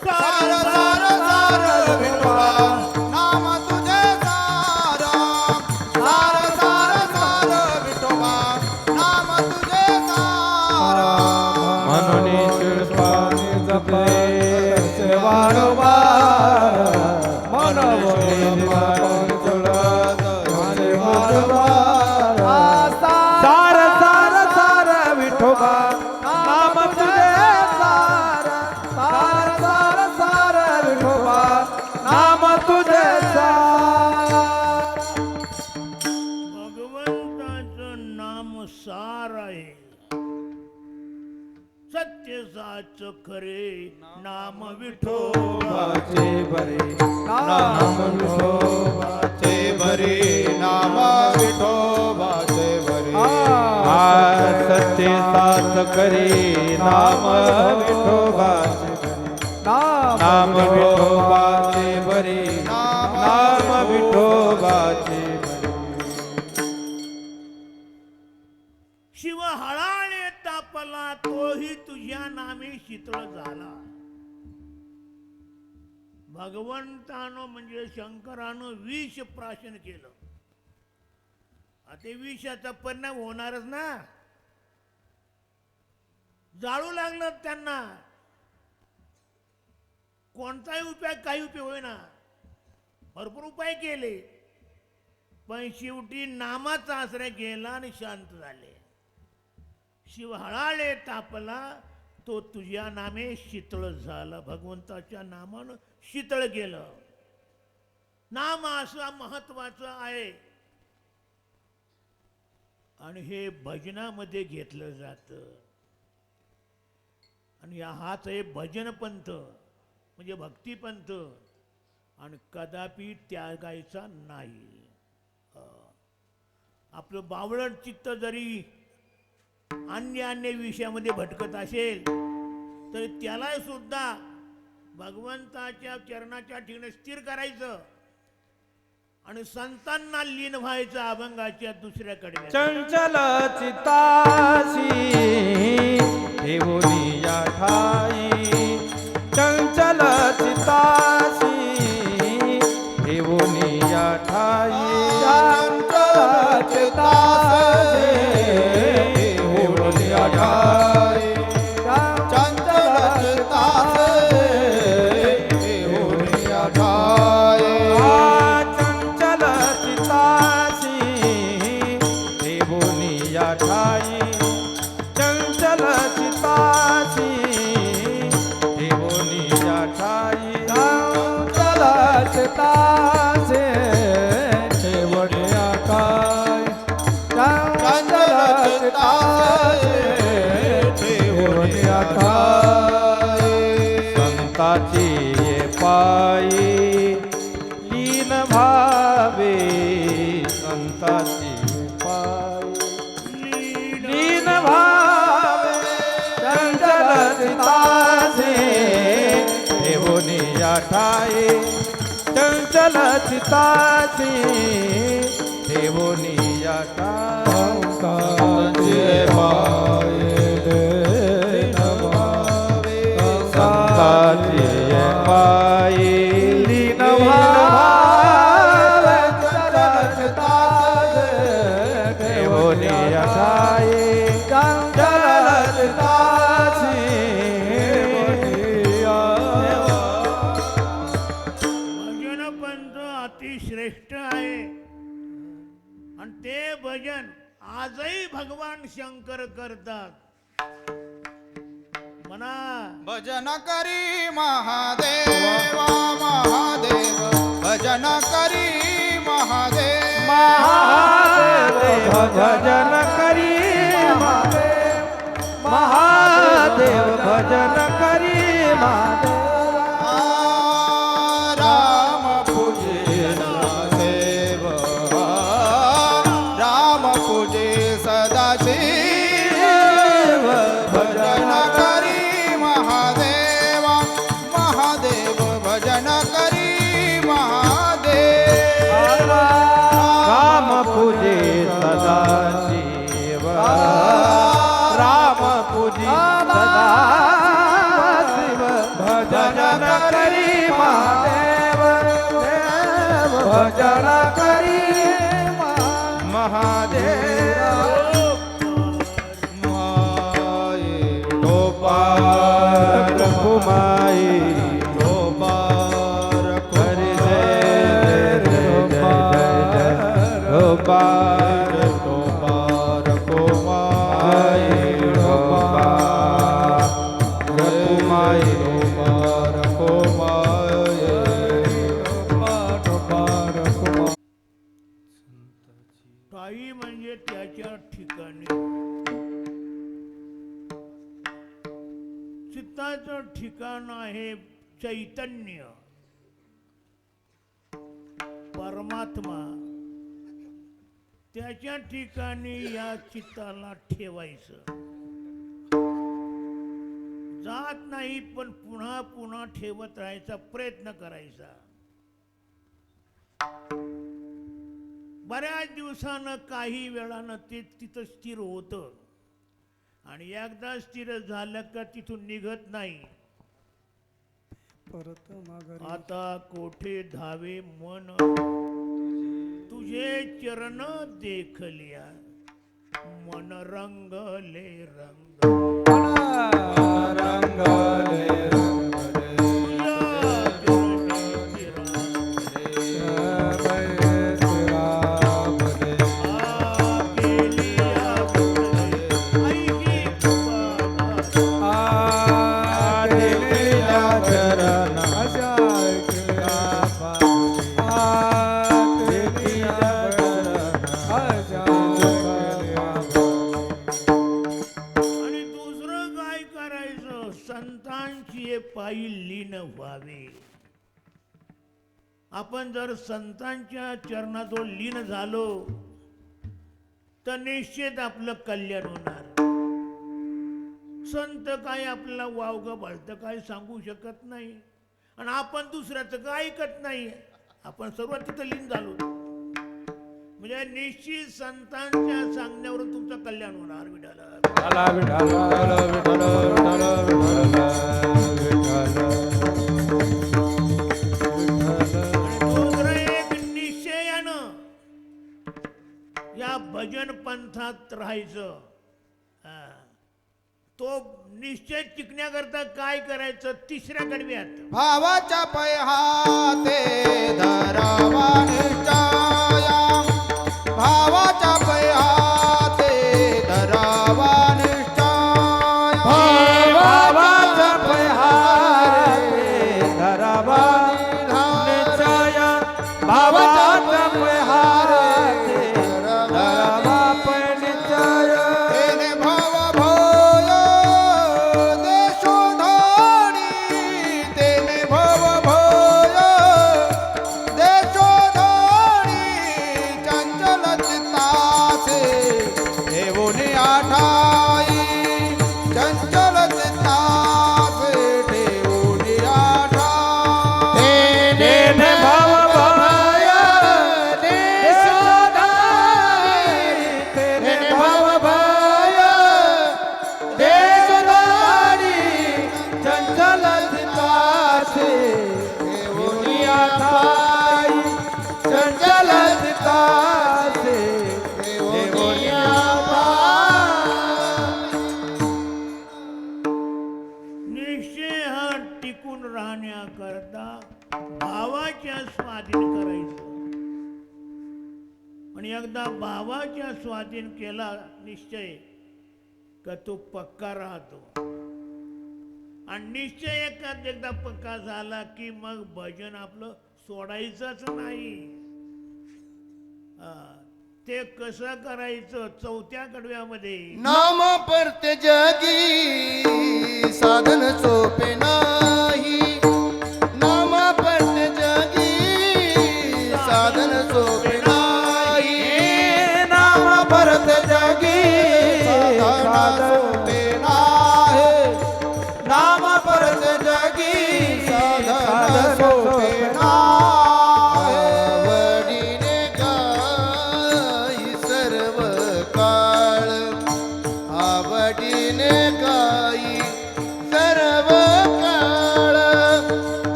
सार सार सार विठोबा नाम तुझे सार सार सार सार विठोबा नाम तुझे सार म्हणून शिल्पाने जपले वारंवार हाच खरे नाम विठोबा वाचे बरे नाम विठोबाचे बरे नाम विठोबाचे बरे हा सत्य सास करे नाम विठोबाचे नाम विठोबाचे बरे नाम विठोबाचे शिव हळाळे तापला तोही तुझ्या नामे शीतळ झाला. भगवंतानं म्हणजे शंकरानं विष प्राशन केलं. आता विषाचा परिणाम होणारच ना. जाळू लागलं त्यांना. कोणताही उपाय काही उपयोग होईना. भरपूर उपाय केले पण शेवटी नामाचा आश्रय गेला आणि शांत झाले. शिव हळाळे तापला तो तुझ्या नामे शीतळ झाला. भगवंताच्या नामानं शीतळ गेलं. नाम असं महत्वाचं आहे आणि हे भजनामध्ये घेतलं जातं. आणि हाच आहे भजन पंथ म्हणजे भक्तिपंथ आणि कदापि त्यागायचा नाही. आपलं बावळट चित्त जरी अन्य विषयामध्ये भटकत असेल तर त्याला सुद्धा भगवंताच्या चरणाच्या ठिकाणी स्थिर करायचं आणि संतांना लीन व्हायचं अभंगाच्या दुसऱ्याकडे. चंचल चितासी ठेवूनी या ठाई चंचल चितासी ठेवूनी या ठाई चंचल चितासी ठेवूनी या ठाई चंचल चितासी ठेवूनी या ठाई चंचल चितासी ठेवूनी या ठाई चंचल चितासी ठेवूनी या ठाई चंचल चितासी ठेवूनी या ठाई चंचल चितासी ठेवूनी या ठाई संताची ये पायी लीन भावे संताची ये पायी लीन भावे चंचल चितासी ठेवूनी या ठाई चंचल चितासी ठेवूनी या ठाई संताची ये पायी लीन भावे ठेवूनी या ठाई चंचल चितासी भजन पंथ अतिश्रेष्ठ आहे आणि ते भजन आजही भगवान शंकर करतात. म्हणा भजन करी महादेवा महादेव भजन करी महादेव महादेव भजन करी महादेव भजन करी महादेव राम पूजे सदाशिव राम पूजे सदाशिव भजन करी महादेव महादेव भजन करी महादेव राम पूजे सदाशिव राम पूजे सदाशिव भजन करी महादेव भजन करी महादेव गोपाल कुमाई गोपाल हरि जय गोपाल गोपाल कुमाई गोपाल कुमाई गोपाल कुमाई काही म्हणजे त्याच्या ठिकाणी चित्ताचं ठिकाण आहे चैतन्य परमात्मा. त्याच्या ठिकाणी या चित्ताला ठेवायचं. जात नाही पण पुन्हा पुन्हा ठेवत राहायचा प्रयत्न करायचा. बऱ्याच दिवसानं काही वेळानं ते तिथं स्थिर होतं आणि एकदा स्थिर झालं का तिथून निघत नाही. परत माघारी आता कोठे धावे मन तुझे चरण देखलिया मन रंगले रंग रंगले रंगले पायी लीन व्हावे. आपण जर संतांच्या चरणाजवळ लीन झालो तर निश्चित आपलं कल्याण होणार. संत काय आपल्याला वावगं भलतं काय सांगू शकत नाही आणि आपण दुसऱ्याचं काय ऐकत नाही. आपण सर्व तिथं लीन झालो म्हणजे निश्चित संतांच्या सांगण्यावरून तुमचं कल्याण होणार. विठाला एक निश्चयानं या भजन पंथात राहायचं. तो निश्चय टिकण्याकरता काय करायचं. तिसऱ्या कडव्यात भावाच्या पैहाते धरावा निश्चया. भावाच्या पैहाते धरावा निश्चया. भावाचा पहारे धरावा निश्चय. भावाचा पहारे धरावा निश्चय. तेने भाव भोय देशोधडी. तेने भाव भोय देशोधडी. चंचल चित्तासे ठेवूनी आठाई. चंचल चित्तासे ठेवूनी आठाई. तेने भाव भय देशोधडी. तेने भाव भय देशोधडी. चंचल चित्तासे ठेवूनी आठाई. चंचल चित्तासे ठेवूनी निश्चय हा टिकून राहण्याकरता भावाच्या स्वाधीन करायचं. आणि एकदा भावाच्या स्वाधीन केला निश्चय का तो पक्का राहतो. आणि निश्चय एकदा पक्का झाला की मग भजन आपलं सोडायचंच नाही. ते कसं करायचं. चौथ्या कडव्यामध्ये नाम परते जगी साधन सोपे नाही. नाम परते जगी साधन सोपे नाही. नाम परत जगी साधन सोपे नाही. नाम परत जगी साधन सोपे नाही. आवडीने गाई सर्व काळ. आवडीने गाई सर्व काळ.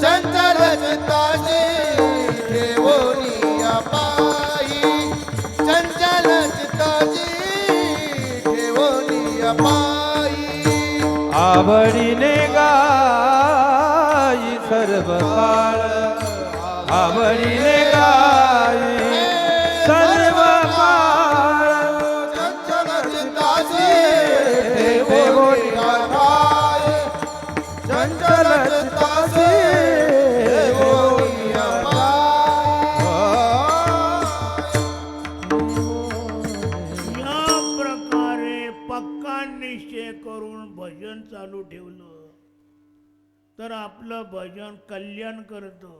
चंचल चित्ताशी ठेवोनी पायी. चंचल चित्ताशी ठेवोनी पायी. आवडीने गाई सर्व काळ. आवडीने गाई सर्व काळ. चंचल चित्ताशी ठेवोनी पायी. चंचल चित्ताशी ठेवोनी या प्रकारे पक्का निश्चय करून भजन चालू ठेवलं तर आपलं भजन कल्याण करतो.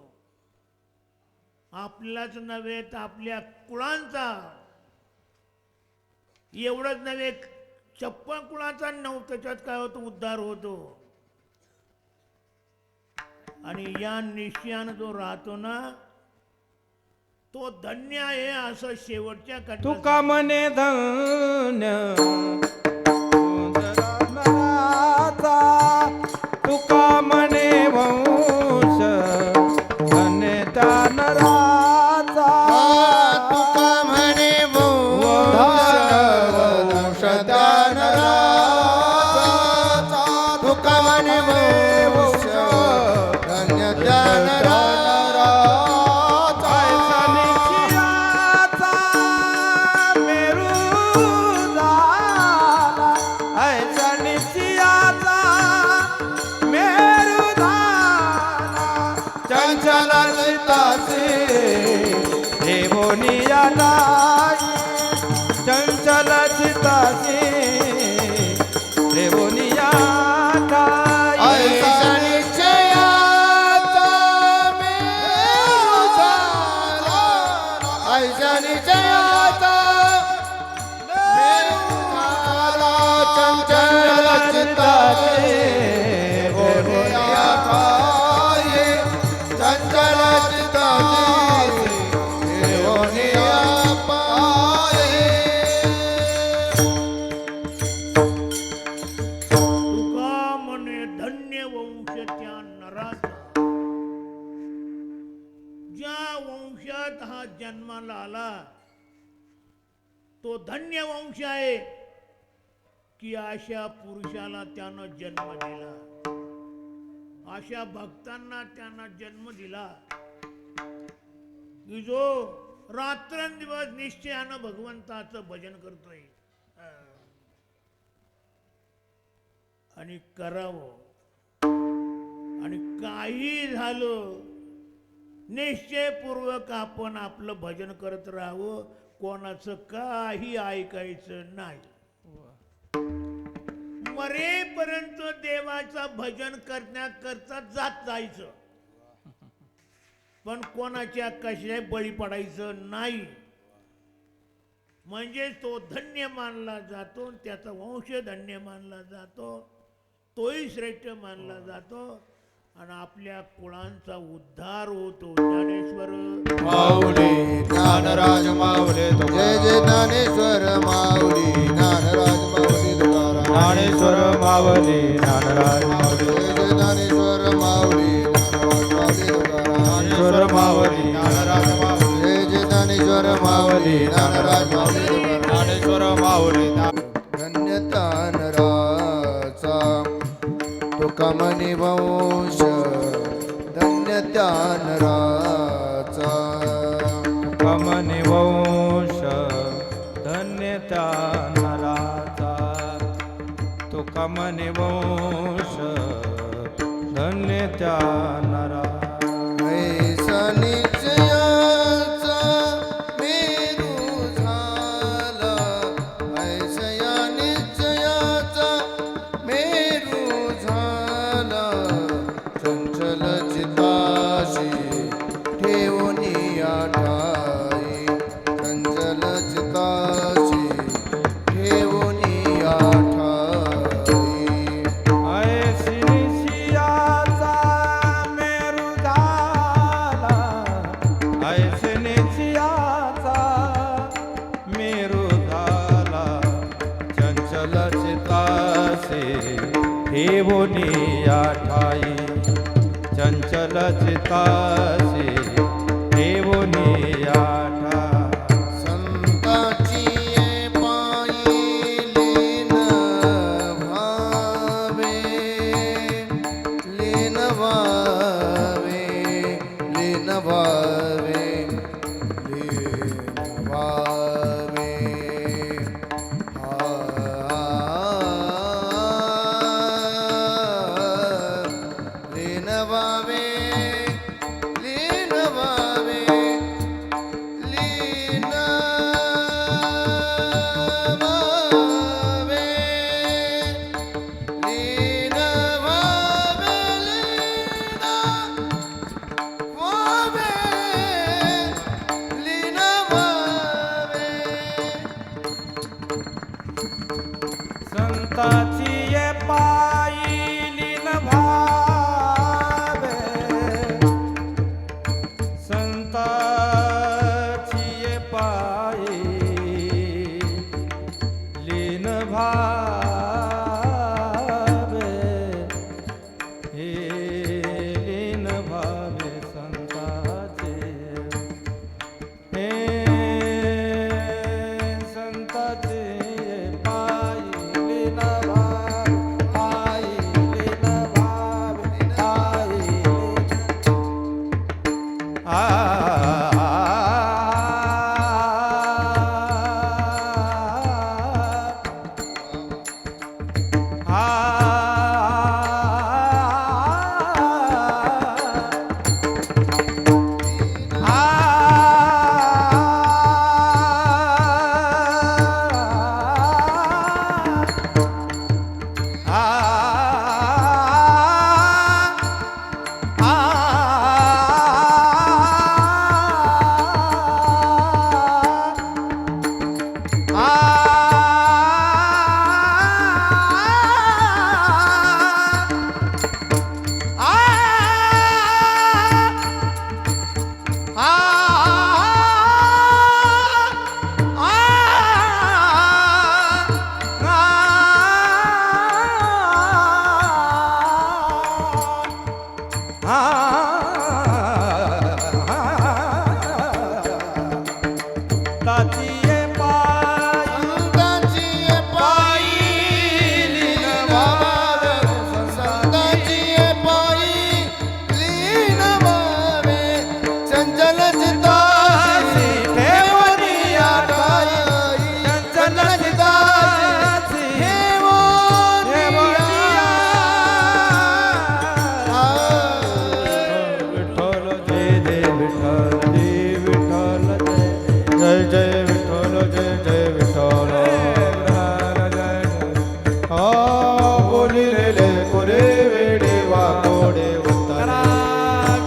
आपलाच नव्हे तर आपल्या कुळांचा, एवढंच नव्हे 56 कुळाचा 9 त्याच्यात काय होतो, उद्धार होतो. आणि या निश्चयानं जो राहतो ना तो धन्य आहे असं शेवटच्या तुका म्हणे धन्य नराचा, तुका म्हणे वंश धन्य त्या नराचा. तुका म्हणे वंश त्या नराचा, तुका म्हणे वंश धन्य त्या नराचा. ऐसा निश्चयाचा मेरू झाला, ऐसा निश्चयाचा मेरू झाला. चंचल चित्ताचे देवोनिया नाही, चंचल चित्ताचे देवोनिया नाही. ऐसा निश्चयाचा मेरू झाला, ऐसा निश्चयाचा मेरू झाला. चंचल चित्ताचे बोलया पाये, चंचल चित्ताचे बोलया पाये. तुका म्हणे धन्य वंश त्या नराचा. ज्या वंशात हा जन्माला आला तो धन्य वंश आहे की अशा पुरुषाला त्यानं जन्म दिला, अशा भक्तांना त्यानं जन्म दिला की जो रात्रंदिवस निश्चयानं भगवंताचं भजन करतोय. आणि करावं, आणि काही झालं निश्चयपूर्वक आपण आपलं भजन करत राहावं, कोणाचं काही ऐकायचं नाही. मरेपर्यंत देवाचं भजन करण्याकरता जात जायचं, पण कोणाच्या कशा बळी पडायचं नाही. म्हणजे तो धन्य मानला जातो, त्याचा वंश धन्य मानला जातो, तोही श्रेष्ठ मानला जातो आणि आपल्या कुळांचा उद्धार होतो. ज्ञानेश्वर माऊली ज्ञानराज माऊली जय जय ज्ञानेश्वर माऊली ज्ञानराज माऊली तुकाराम. ज्ञानेश्वर मावली ज्ञानराज माऊली, जय जय ज्ञानेश्वर माऊली ज्ञानराज माऊली तुकाराम. ज्ञानेश्वर मावली ज्ञानराज माऊली, जय जय ज्ञानेश्वर माऊली ज्ञानराज माऊली तुकाराम. ज्ञानेश्वर मावली. धन्यता नराचा तुका म्हणे वंश धन्यता नराचा. कमने वंश धन्य त्या नराचा, तो कमने वंश धन्य त्या नराचा. ऐसा निश्चयाचा मेरू झाला, ऐसा या निश्चयाचा मेरू झाला. चंचल चित्ताशी ठेवूनी आठाई, चंचल चित्ताशी ठेवूनी आठाई. ऐसी निशियाचा मेरू झाला, ऐसी निशियाचा मेरू झाला. चंचल चित्तासे ठेवोनी आठाई, चंचल चित्तासे ठेवोनी आठा. संताची पायी लीन व्हावे, लीन व्हावे, लीन व्हावे, लीन व्हावे. लीन व्हावे, लीन व्हावे, लीन व्हावे, लीन व्हावे, लीन संताची ये पायी लीन भावे संताची ये पायी लीन भावे हे लीन भावे संताचे हे संताचे पायी लीन भावे पायी लीन भावे पायी संताची ये पायी संताची ये पायी लीन भावे संताची ये पायी लीन भावे चंचल चित्ताची ठेवनिया ठाई चंचल चित्ताची ठेवनिया विठ्ठल जय जय विठ्ठल जय विठ्ठल जय जय विठ्ठल जय जय विठ्ठल हा बोलिलेले कोरे वेडे वाकोडे उत्तरे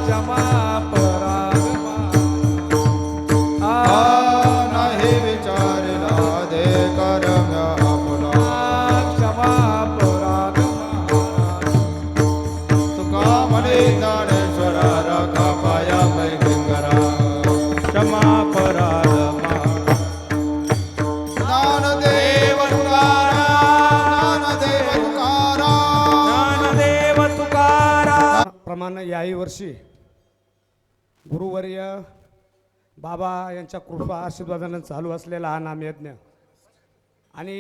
क्षमा परागमा हा नाही विचारला दे करम्या आपला क्षमा परागमा तुका म्हणे ज्ञानेश्वरा राखा पाया पैगंबरा क्षमा परागमा ज्ञानदेव तुकारा ज्ञानदेव तुकारा ज्ञानदेव तुकारा प्रमाणे याही वर्षी गुरुवर्य बाबा यांच्या कृपा आशीर्वादानं चालू असलेला हा नामयज्ञ आणि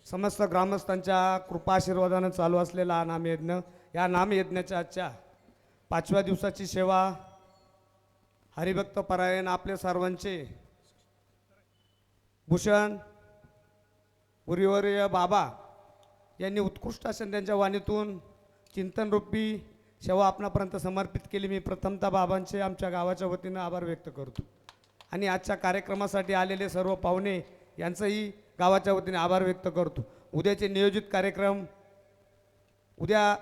समस्त ग्रामस्थांच्या कृपा आशीर्वादानं चालू असलेला हा नामयज्ञ या नामयज्ञाच्या आजच्या 5व्या दिवसाची सेवा हरिभक्त परायण आपले सर्वांचे भूषण गुरुवर्य बाबा यांनी उत्कृष्ट अशा त्यांच्या वाणीतून चिंतनरूपी सेवा आपणापर्यंत समर्पित केली. मी प्रथमतः बाबांचे आमच्या गावाच्या वतीनं आभार व्यक्त करतो आणि आजच्या कार्यक्रमासाठी आलेले सर्व पाहुणे यांचंही गावाच्या वतीने आभार व्यक्त करतो. उद्याचे नियोजित कार्यक्रम उद्या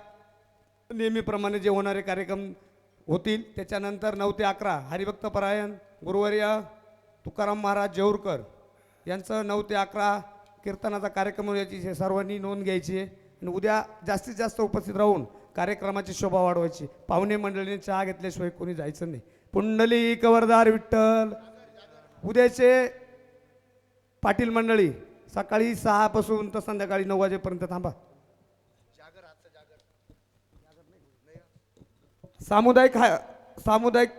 नेहमीप्रमाणे जे होणारे कार्यक्रम होतील त्याच्यानंतर 9 ते 11 हरिभक्त परायण गुरुवर्य तुकाराम महाराज जेऊरकर यांचं 9 ते 11 कीर्तनाचा कार्यक्रम याची सर्वांनी नोंद घ्यायची आहे आणि उद्या जास्तीत जास्त उपस्थित राहून कार्यक्रमाची शोभा वाढवायची. पाहुणे मंडळीने चहा घेतल्याशिवाय कोणी जायचं नाही. पुंडलिक वरदार विठ्ठल. उद्याचे पाटील मंडळी सकाळी 6 पासून तर संध्याकाळी 9 वाजेपर्यंत थांबा. सामुदायिक